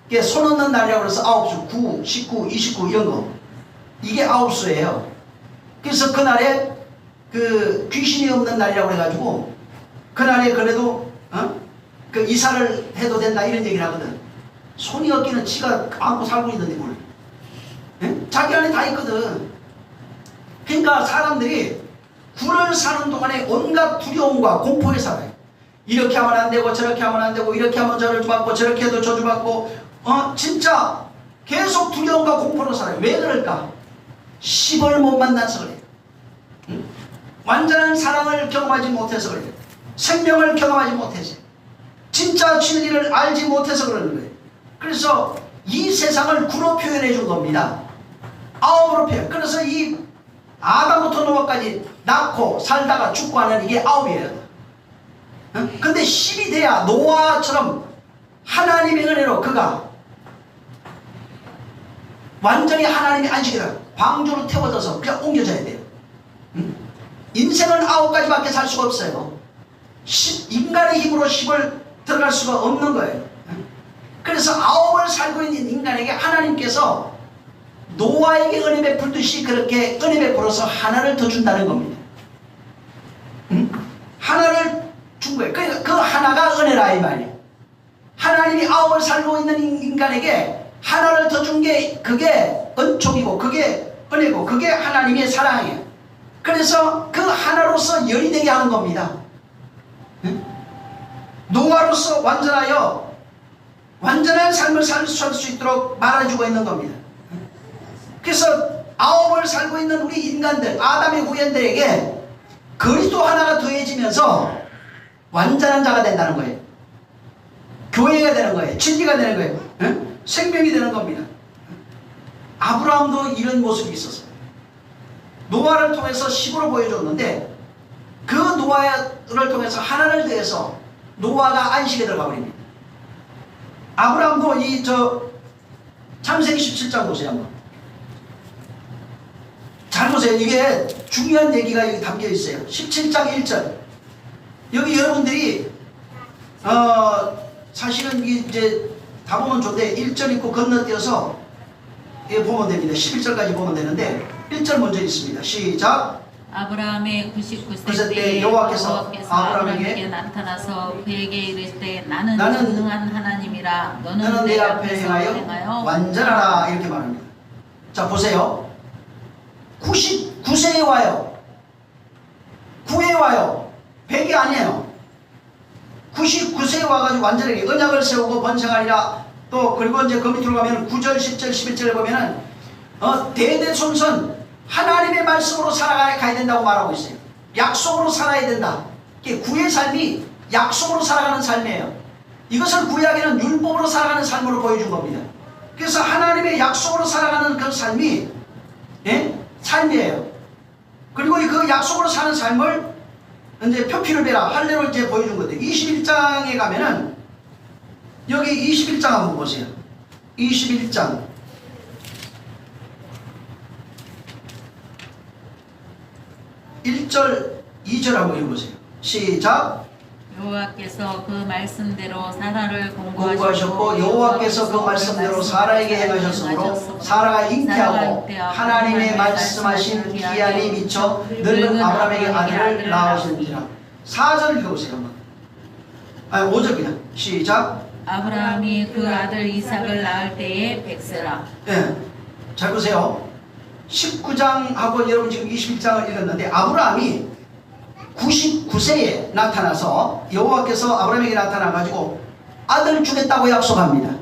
이게 손 없는 날이라고 그래서 아홉수, 9, 19, 29 이런 거. 이게 아홉수예요. 그래서 그날에 그 귀신이 없는 날이라고 해가지고 그날에 그래도 그 이사를 해도 된다 이런 얘기를 하거든. 손이 없기는 지가 안고 살고 있는데 뭘. 자기 안에 다 있거든. 그러니까 사람들이 굴을 사는 동안에 온갖 두려움과 공포에 살아요. 이렇게 하면 안 되고 저렇게 하면 안 되고 이렇게 하면 저를 받고 저렇게 해도 저주 받고 진짜 계속 두려움과 공포로 살아요. 왜 그럴까? 10을 못 만나서 그래요. 완전한 사랑을 경험하지 못해서 그래요. 생명을 경험하지 못해서 진짜 진리를 알지 못해서 그러는 거예요. 그래서 이 세상을 구로 표현해 준 겁니다. 9으로 표현. 그래서 이 아담부터 노아까지 낳고 살다가 죽고 하는 이게 9이에요. 근데 10이 돼야 노아처럼 하나님의 은혜로 그가 완전히 하나님의 안식이다. 방주로 태워져서 그냥 옮겨져야 돼요. 인생은 9가지밖에 살 수가 없어요. 인간의 힘으로 10을 들어갈 수가 없는 거예요. 그래서 9을 살고 있는 인간에게 하나님께서 노아에게 은혜 베풀듯이 그렇게 은혜 베풀어서 하나를 더 준다는 겁니다. 하나를 준 거예요. 그러니까 그 하나가 은혜라 이 말이에요. 하나님이 9을 살고 있는 인간에게 하나를 더 준 게 그게 은총이고 그게 은혜고 그게 하나님의 사랑이에요. 그래서 그 하나로서 열이 되게 하는 겁니다. 노아로서 완전하여 완전한 삶을 살 수 있도록 말해주고 있는 겁니다. 그래서 9을 살고 있는 우리 인간들, 아담의 후손들에게 그리스도 하나가 더해지면서 완전한 자가 된다는 거예요. 교회가 되는 거예요. 진리가 되는 거예요. 생명이 되는 겁니다. 아브라함도 이런 모습이 있었어요. 노아를 통해서 10으로 보여줬는데 그 노아를 통해서 하나를 더해서 노아가 안식에 들어가 버립니다. 아브라함도 창세기 17장 보세요 한번. 잘 보세요. 이게 중요한 얘기가 여기 담겨 있어요. 17장 1절. 여기 여러분들이 사실은 이제 다 보면 좋은데 1절 읽고 건너뛰어서 보면 됩니다. 11절까지 보면 되는데 1절 먼저 있습니다. 시작. 아브라함의 99세 때 여호와께서 아브라함에게 나타나서 그에게 이르시되 나는 전능한 하나님이라 너는 내 앞에 행하여 완전하라 이렇게 말합니다. 자 보세요. 99세에 와요. 9에 와요. 100이 아니에요. 99세에 와가지고 완전하게 언약을 세우고 번성하리라. 또 그리고 이제 그 밑으로 가면 9절, 10절, 11절에 보면은 대대손손 하나님의 말씀으로 살아가야 된다고 말하고 있어요. 약속으로 살아야 된다. 구의 삶이 약속으로 살아가는 삶이에요. 이것을 구약에는 율법으로 살아가는 삶으로 보여준 겁니다. 그래서 하나님의 약속으로 살아가는 그 삶이 삶이에요. 그리고 그 약속으로 사는 삶을 이제 표피를 베라 할례로 이제 보여준 건데 21장에 가면은 여기 21장 한번 보세요. 21장 1절 2절 한번 읽어보세요. 시작. 여호와께서 그 말씀대로 사라를 공부하셨고 여호와께서 그 말씀대로 사라에게 행하셨으므로 사라가 잉태하고 하나님의 말씀하신 기한이 미쳐 늙은 아브라함에게 아들을 낳으시니라. 4절 읽어보세요. 한번. 5절 그냥 시작. 아브라함이 그 아들 이삭을 낳을 때에 백세라. 네, 잘 보세요. 19장하고 여러분 지금 21장을 읽었는데 아브라함이 99세에 나타나서 여호와께서 아브라함에게 나타나가지고 아들 주겠다고 약속합니다.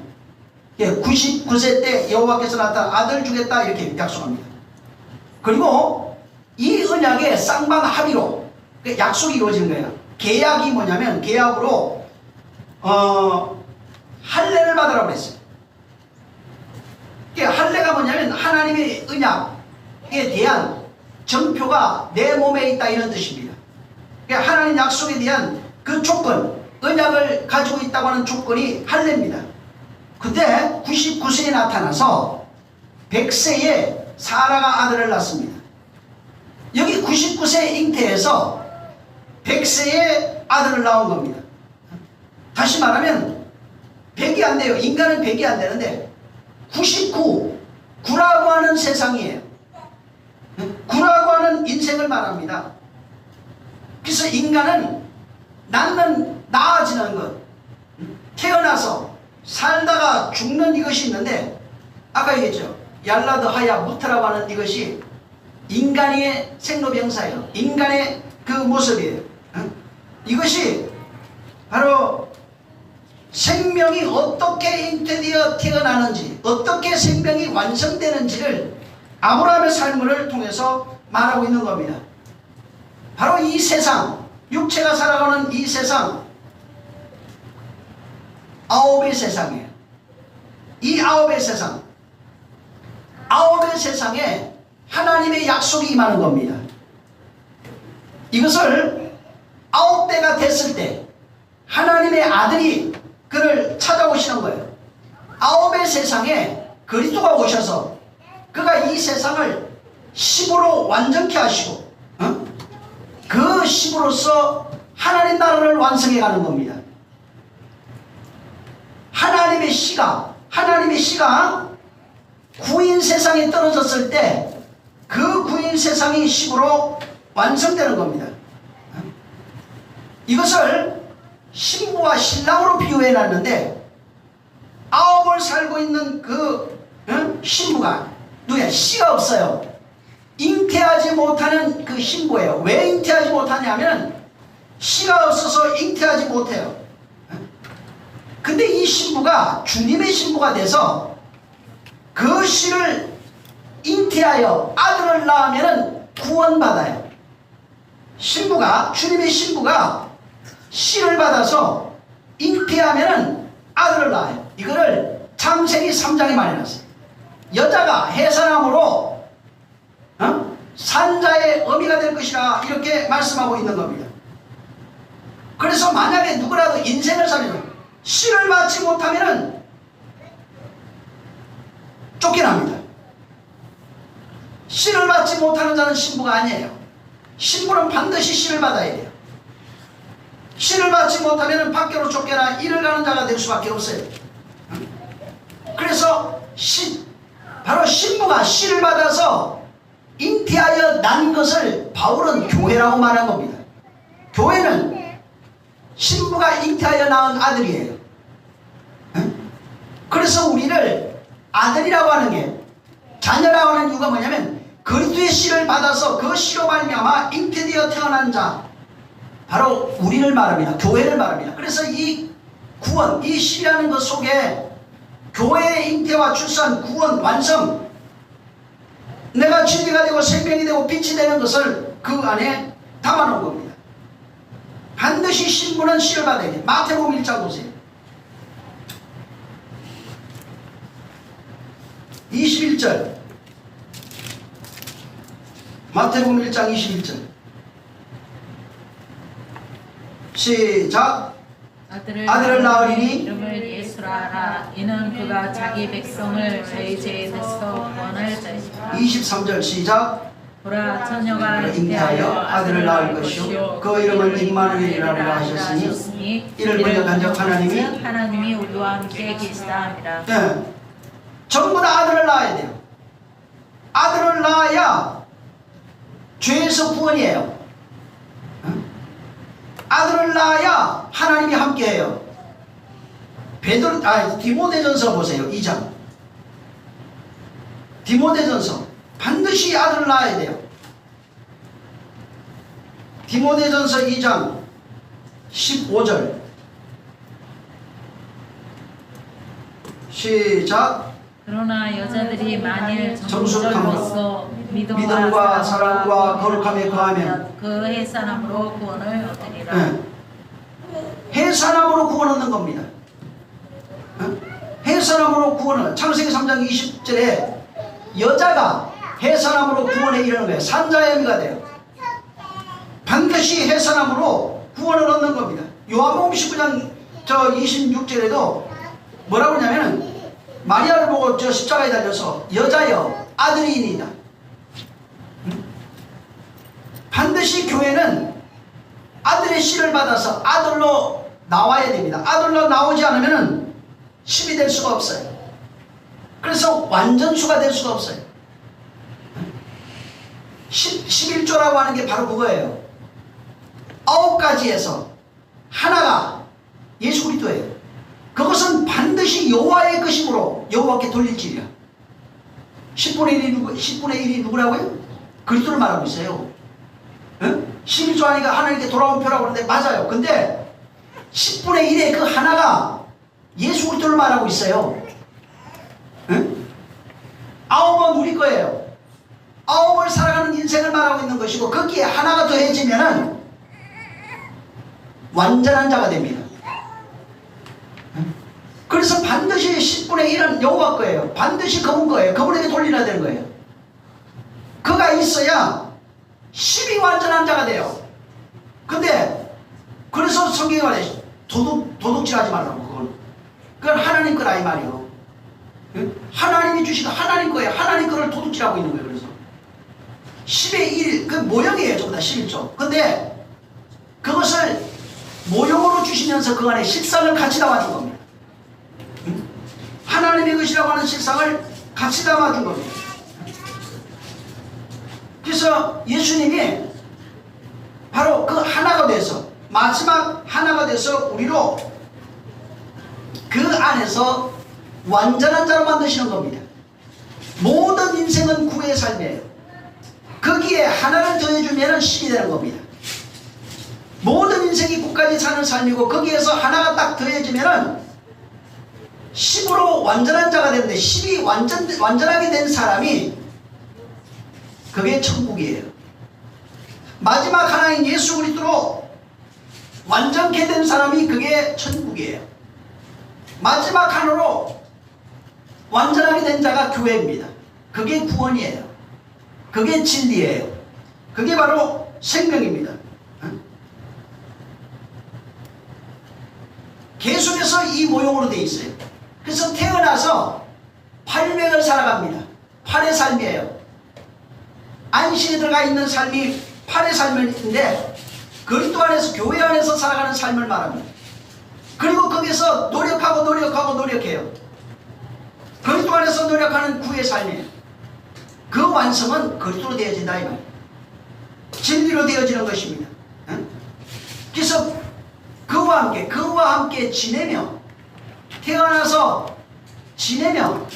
99세 때 여호와께서 나타나 아들 주겠다 이렇게 약속합니다. 그리고 이 언약의 쌍방 합의로 약속이 이루어지는 거예요. 계약이 뭐냐면 계약으로 할례를 받으라고 그랬어요. 할례가 뭐냐면 하나님의 언약에 대한 정표가 내 몸에 있다 이런 뜻입니다. 하나님 약속에 대한 그 조건, 언약을 가지고 있다고 하는 조건이 할례입니다. 그때 99세에 나타나서 100세에 사라가 아들을 낳습니다. 여기 99세 잉태에서 100세에 아들을 낳은 겁니다. 다시 말하면 100이 안 돼요. 인간은 100이 안 되는데 99, 9라고 하는 세상이에요. 9라고 하는 인생을 말합니다. 그래서 인간은 나아지는 것, 태어나서 살다가 죽는 이것이 있는데 아까 얘기했죠. 얄라드 하야 무트라고 하는 이것이 인간의 생로병사예요. 인간의 그 모습이에요. 이것이 바로 생명이 어떻게 잉태되어 태어나는지, 어떻게 생명이 완성되는지를 아브라함의 삶을 통해서 말하고 있는 겁니다. 바로 이 세상, 육체가 살아가는 이 세상, 아홉의 세상이에요. 이 아홉의 세상, 아홉의 세상에 하나님의 약속이 임하는 겁니다. 이것을 9대가 됐을 때 하나님의 아들이 그를 찾아오시는 거예요. 9의 세상에 그리스도가 오셔서 그가 이 세상을 10으로 완전케 하시고 그 10으로서 하나님 나라를 완성해 가는 겁니다. 하나님의 씨가 구인 세상에 떨어졌을 때 그 구인 세상이 10으로 완성되는 겁니다. 이것을 신부와 신랑으로 비유해 놨는데 9을 살고 있는 그 신부가 누구야? 씨가 없어요. 잉태하지 못하는 그 신부예요. 왜 잉태하지 못하냐면 씨가 없어서 잉태하지 못해요. 근데 이 신부가 주님의 신부가 돼서 그 씨를 잉태하여 아들을 낳으면 구원받아요. 주님의 신부가 씨를 받아서 잉태하면 아들을 낳아요. 이거를 창세기 3장에 말해놨어요. 여자가 해산함으로 산자의 어미가 될 것이라 이렇게 말씀하고 있는 겁니다. 그래서 만약에 누구라도 인생을 살면서 씨를 받지 못하면 쫓겨납니다. 씨를 받지 못하는 자는 신부가 아니에요. 신부는 반드시 씨를 받아야 돼요. 씨를 받지 못하면 밖으로 쫓겨나 일을 가는 자가 될 수밖에 없어요. 그래서 바로 신부가 씨를 받아서 잉태하여 난 것을 바울은 교회라고 말한 겁니다. 교회는 신부가 잉태하여 낳은 아들이에요. 그래서 우리를 아들이라고 하는 게, 자녀라고 하는 이유가 뭐냐면 그리스도의 씨를 받아서 그 씨로 말미암아 잉태되어 태어난 자, 바로 우리를 말합니다. 교회를 말합니다. 그래서 이 구원, 이 씨라는 것 속에 교회의 잉태와 출산, 구원, 완성, 내가 진리가 되고 생명이 되고 빛이 되는 것을 그 안에 담아놓은 겁니다. 반드시 신부는 씨를 받아야 돼. 마태복음 1장 보세요. 21절. 마태복음 1장 21절. 시작. 아들을 낳으리니 이름을 예수라 하라. 이는 그가 자기 백성을 저희 죄에서 구원할 자이시라. 23절 시작. 보라 처녀가 잉태하여 아들을 낳을 것이요 그 이름을 임마누엘이라 하셨으니 이를 먼저 간적 하나님이 우리와 함께 계시다 함이라. 네. 전부 다 아들을 낳아야 돼요. 아들을 낳아야 죄에서 구원이에요. 아들을 낳아야 하나님이 함께해요. 디모데전서 보세요. 2장. 디모데전서 반드시 아들을 낳아야 돼요. 디모데전서 2장 15절 시작. 그러나 여자들이 만일 정숙함으로써 믿음과 사랑과 거룩함에 거하면 그 해산함으로 구원을 얻으리라. 네. 해산함으로 구원 얻는 겁니다. 해산함으로 구원을 창세기 3장 20절에 여자가 해산함으로 구원에 이르는 거예요. 산자의 의미가 돼요. 반드시 해산함으로 구원을 얻는 겁니다. 요한복음 19장 26절에도 뭐라고 하냐면은 마리아를 보고 저 십자가에 달려서 여자여 아들이니이다. 반드시 교회는 아들의 씨를 받아서 아들로 나와야 됩니다. 아들로 나오지 않으면 십이 될 수가 없어요. 그래서 완전수가 될 수가 없어요. 11조라고 하는 게 바로 그거예요. 9가지에서 하나가 예수 그리스도예요. 그것은 반드시 여호와의 것이므로 여호와께 돌릴지니라. 10분의 1이 누구라고요? 그리스도를 말하고 있어요. 11조 하니까 하나님께 돌아온 표라고 하는데 맞아요. 근데 10분의 1의 그 하나가 예수 그리스도를 말하고 있어요. 9은 우리 거예요. 9을 살아가는 인생을 말하고 있는 것이고 거기에 하나가 더해지면은 완전한 자가 됩니다. 그래서 반드시 10분의 1은 여호와 거예요. 반드시 그분 거예요. 그분에게 돌리라 되는 거예요. 그가 있어야 10이 완전한 자가 돼요. 근데 그래서 성경에 말해 도둑질 하지 말라고. 그건 하나님 거라 이 말이요. 하나님이 주시고 하나님 거예요. 하나님 거를 도둑질하고 있는 거예요. 그래서 10의 1, 그 모형이에요. 전부 다 11조. 근데 그것을 모형으로 주시면서 그 안에 실상을 같이 담아준 겁니다. 하나님의 것이라고 하는 실상을 같이 담아준 겁니다. 그래서 예수님이 바로 그 하나가 돼서 마지막 하나가 돼서 우리로 그 안에서 완전한 자로 만드시는 겁니다. 모든 인생은 구의 삶이에요. 거기에 하나를 더해주면 10이 되는 겁니다. 모든 인생이 9까지 사는 삶이고 거기에서 하나가 딱 더해지면 10으로 완전한 자가 되는데 10이 완전하게 된 사람이 그게 천국이에요. 마지막 하나인 예수 그리스도로 완전케 된 사람이 그게 천국이에요. 마지막 하나로 완전하게 된 자가 교회입니다. 그게 구원이에요. 그게 진리예요. 그게 바로 생명입니다. 계속해서 이 모형으로 되어 있어요. 그래서 태어나서 800을 살아갑니다. 8의 삶이에요. 안식에 들어가 있는 삶이 8의 삶인데 그리스도 안에서 교회 안에서 살아가는 삶을 말합니다. 그리고 거기서 노력해요. 그리스도 안에서 노력하는 구의 삶이에요. 그 완성은 그리스도로 되어진다 이 말이에요. 진리로 되어지는 것입니다. 그래서 그와 함께 지내며 태어나서 지내며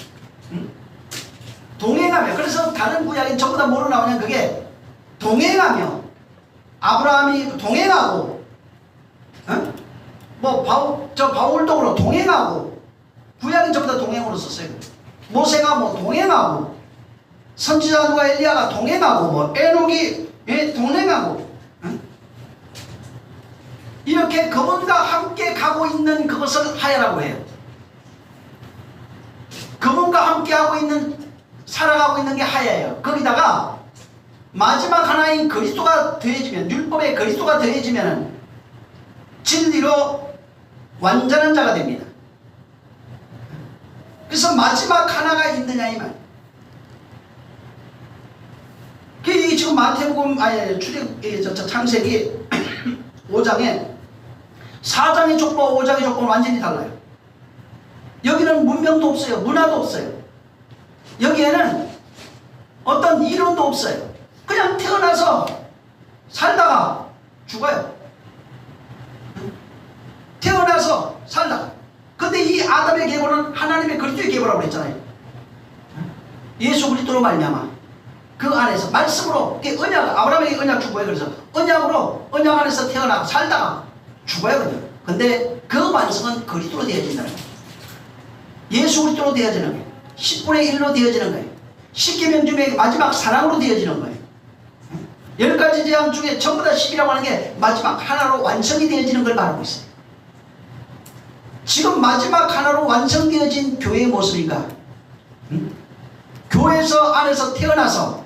동행하며 그래서 다른 구약엔 전부 다 뭐로 나오냐 그게 동행하며 아브라함이 동행하고 바울도 동행하고 구약은 전부 다 동행으로 썼어요. 모세가 동행하고 선지자 누가 엘리야가 동행하고 에녹이 동행하고 이렇게 그분과 함께 가고 있는 그것을 하야라고 해요. 그분과 함께 하고 있는, 살아가고 있는 게 하야예요. 거기다가 마지막 하나인 그리스도가 더해지면, 율법의 그리스도가 더해지면 진리로 완전한 자가 됩니다. 그래서 마지막 하나가 있느냐 이 말. 그 지금 마태복음 창세기 5장에 4장의 족보와 5장의 족보는 완전히 달라요. 여기는 문명도 없어요. 문화도 없어요. 여기에는 어떤 이론도 없어요. 그냥 태어나서 살다가 죽어요. 태어나서 살다가. 근데 이 아담의 계보는 하나님의 그리스도의 계보라고 그랬잖아요. 예수 그리스도로 말미암아 그 안에서 말씀으로, 언약, 아브라함에게 언약 준 거예요. 그래서 언약으로, 언약 안에서 태어나 살다가 죽어요 그냥. 근데 그 완성은 그리스도로 되어진다는 거예요. 예수 그리스도로 되어지는 거예요. 10분의 1로 되어지는 거예요. 10계명 중에 마지막 사랑으로 되어지는 거예요. 10가지 재앙 중에 전부 다 10이라고 하는 게 마지막 하나로 완성이 되어지는 걸 말하고 있어요. 지금 마지막 하나로 완성되어진 교회의 모습인가? 교회에서 안에서 태어나서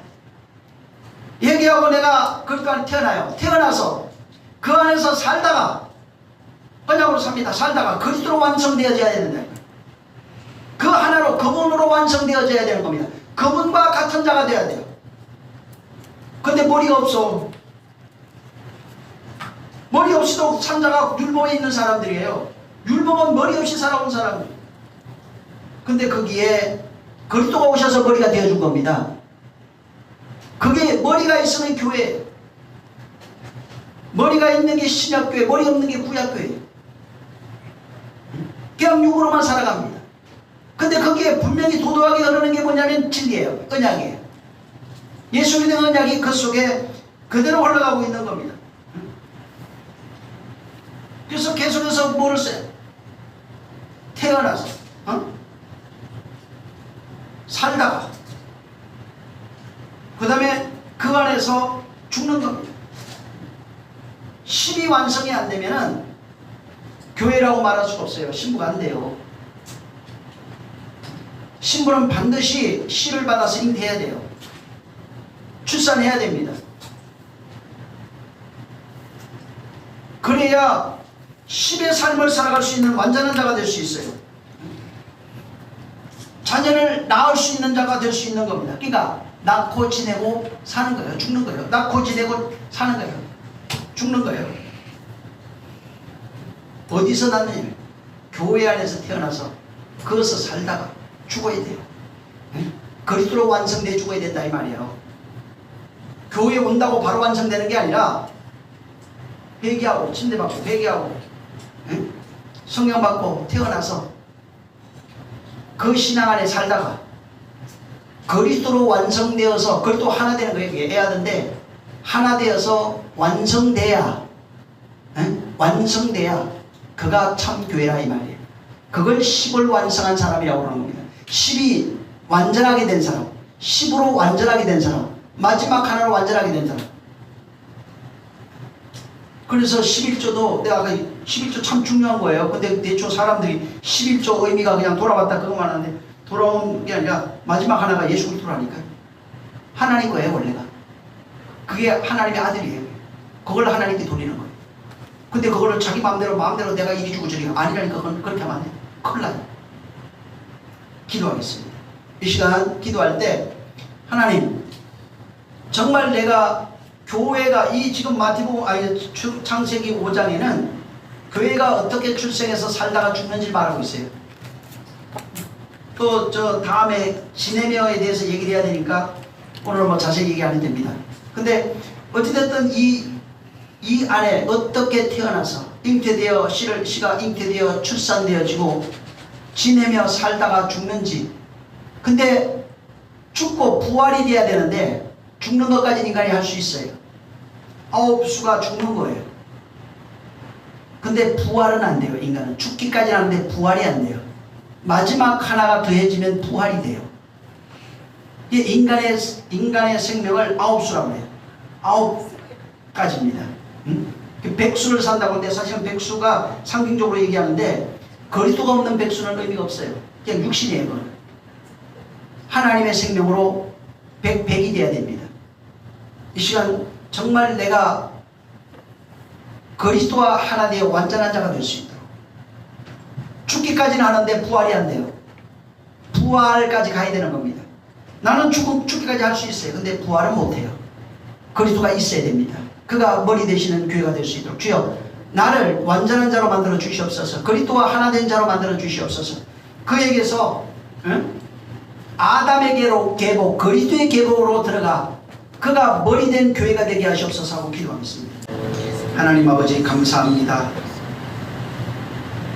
얘기하고 내가 그 안에 태어나요. 태어나서 그 안에서 살다가 언약으로 삽니다. 살다가 그리스도로 완성되어져야 된다. 그 하나로 그분으로 완성되어져야 되는 겁니다. 그분과 같은 자가 되어야 돼요. 근데 머리가 없어. 머리 없이도 산 자가 율법에 있는 사람들이에요. 율법은 머리 없이 살아온 사람들. 근데 거기에 그리스도가 오셔서 머리가 되어준 겁니다. 그게 머리가 있으면 교회, 머리가 있는 게 신약교회, 머리 없는 게 구약교회. 그냥 육으로만 살아갑니다. 근데 거기에 분명히 도도하게 흐르는 게 뭐냐면 진리예요. 언약이에요. 예수 믿는 언약이 그 속에 그대로 흘러가고 있는 겁니다. 그래서 계속해서 뭐를 써요? 태어나서 살다가 그 다음에 그 안에서 죽는 겁니다. 10이 완성이 안 되면은 교회라고 말할 수가 없어요. 신부가 안 돼요. 신부는 반드시 씨를 받아서 잉태해야 돼요. 출산해야 됩니다. 그래야 10의 삶을 살아갈 수 있는 완전한 자가 될 수 있어요. 자녀를 낳을 수 있는 자가 될 수 있는 겁니다. 그러니까 낳고 지내고 사는 거예요. 죽는 거예요. 낳고 지내고 사는 거예요. 죽는 거예요. 어디서 낳느냐? 교회 안에서 태어나서 거기서 살다가 죽어야 돼요. 그리스도로 완성돼 죽어야 된다 이 말이에요. 교회에 온다고 바로 완성되는 게 아니라 회개하고 침대받고 회개하고 성령 받고 태어나서 그 신앙 안에 살다가 그리스도로 완성되어서 그리스도 하나 되는 거예요. 애하던데 하나 되어서 완성돼야 그가 참 교회라 이 말이에요. 그걸 10을 완성한 사람이라고 하는 겁니다. 10이 완전하게 된 사람, 10으로 완전하게 된 사람, 마지막 하나로 완전하게 된 사람. 그래서 11조도 내가 아까 11조 참 중요한 거예요. 근데 대충 사람들이 11조 의미가 그냥 돌아왔다 그것만 하는데 돌아온 게 아니라 마지막 하나가 예수 그리스도라니까요. 하나님 거예요 원래가. 그게 하나님의 아들이에요. 그걸 하나님께 돌리는 거예요. 근데 그거를 자기 마음대로 내가 이리 주고 저리 아니라니까 그건 그렇게 하면 안 돼요. 큰일 나요. 기도하겠습니다. 이 시간 기도할 때 하나님 정말 내가 교회가 이 지금 마태복음 창세기 5장에는 교회가 어떻게 출생해서 살다가 죽는지 말하고 있어요. 또 저 다음에 지네미어에 대해서 얘기를 해야 되니까 오늘 뭐 자세히 얘기 안 해도 됩니다. 근데 어찌됐든 이 안에 어떻게 태어나서 잉태되어 씨가 잉태되어 출산되어지고 지내며 살다가 죽는지. 근데 죽고 부활이 돼야 되는데 죽는 것까지는 인간이 할 수 있어요. 9수가 죽는 거예요. 근데 부활은 안 돼요. 인간은 죽기까지는 하는데 부활이 안 돼요. 마지막 하나가 더해지면 부활이 돼요. 이게 인간의 생명을 9수라고 해요. 9가지입니다. 백수를 산다고 하는데 사실은 백수가 상징적으로 얘기하는데 그리스도가 없는 백수는 의미가 없어요. 그냥 육신이에요. 그건. 하나님의 생명으로 백이 돼야 됩니다. 이 시간 정말 내가 그리스도와 하나 되어 완전한 자가 될 수 있도록 죽기까지는 하는데 부활이 안 돼요. 부활까지 가야 되는 겁니다. 나는 죽기까지 할 수 있어요. 근데 부활은 못해요. 그리스도가 있어야 됩니다. 그가 머리 되시는 교회가 될 수 있도록 주여 나를 완전한 자로 만들어 주시옵소서. 그리스도와 하나 된 자로 만들어 주시옵소서. 그에게서 아담의 계보 그리스도의 계보로 들어가 그가 머리 된 교회가 되게 하시옵소서 하고 기도하겠습니다. 하나님 아버지 감사합니다.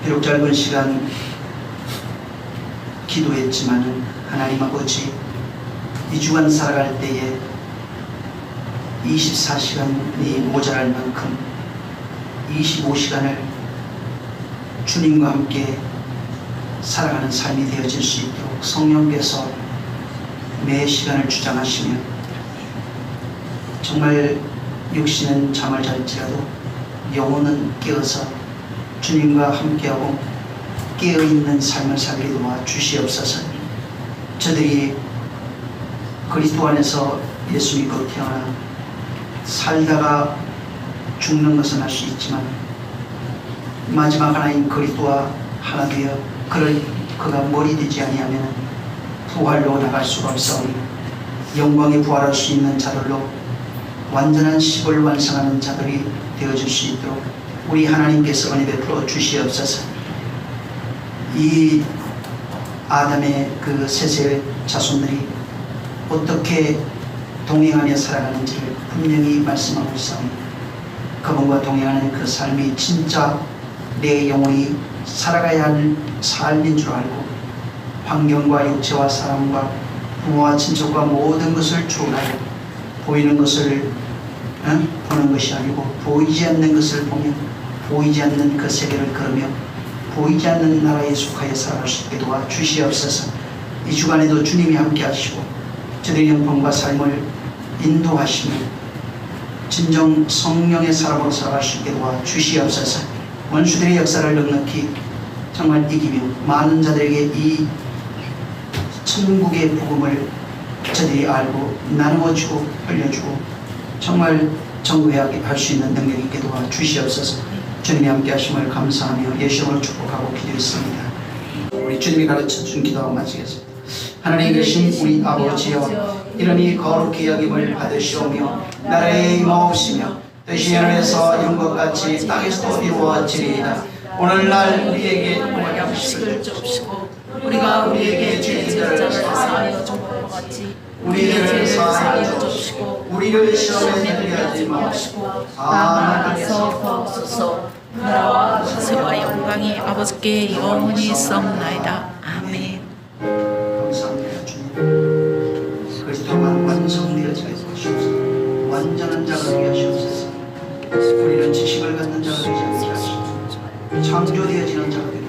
비록 짧은 시간 기도했지만 하나님 아버지 이 주간 살아갈 때에 24시간이 모자랄 만큼 25시간을 주님과 함께 살아가는 삶이 되어질 수 있도록 성령께서 매 시간을 주장하시며 정말 육신은 잠을 잘지라도 영혼은 깨어서 주님과 함께하고 깨어있는 삶을 살게 도와 주시옵소서. 저들이 그리스도 안에서 예수 믿고 태어나 살다가 죽는 것은 할 수 있지만 마지막 하나님 그리스도와 하나 되어 그가 머리 되지 아니하면 부활로 나갈 수가 없사오니 영광에 부활할 수 있는 자들로 완전한 십을 완성하는 자들이 되어줄 수 있도록 우리 하나님께서 은혜 베풀어 주시옵소서. 이 아담의 그 셋의 자손들이 어떻게 동행하며 살아가는지를 분명히 말씀하고 있사오니 그분과 동행하는 그 삶이 진짜 내 영혼이 살아가야 할 삶인 줄 알고 환경과 육체와 사람과 부모와 친척과 모든 것을 초월하여 보이는 것을 보는 것이 아니고 보이지 않는 것을 보며 보이지 않는 그 세계를 걸으며 보이지 않는 나라에 속하여 살아갈 수 있게 도와 주시옵소서. 이 주간에도 주님이 함께 하시고 저들의 영혼과 삶을 인도하시며 진정 성령의 사람으로 살아갈 수 있게 도와 주시옵소서. 원수들의 역사를 넉넉히 정말 이기며 많은 자들에게 이 천국의 복음을 저들이 알고 나누어주고 알려주고 정말 정회하게 할 수 있는 능력이 있게 도와 주시옵소서. 주님이 함께 하심을 감사하며 예수님을 축복하고 기도했습니다. 우리 주님이 가르쳐준 기도하고 마치겠습니다. 하나님 계신 우리 아버지여 이름이 거룩히 여김을 받으시오며 나라에 임하옵시며 뜻이 하늘에서 이룬 것 같이 땅에서도 이루어지리이다. 오늘날 우리에게 양식을 주옵시고 우리가 우리에게 죄 지은 자를 사하여 준 것 같이 우리를 사하여 주옵시고 우리를 시험에 들게 하지 마시고 다만에서 구하옵소서. 나라와 권세와 영광이 아버지께 영원히 있사옵나이다. 아멘. 감사합니다. 주님 그리스도만 완성되어지게 하시옵소서. 완전한 자가 되게 하시옵소서. 우리는 지식을 갖는 자가 되지 않게 하시옵소서. 창조되어지는 자가 되게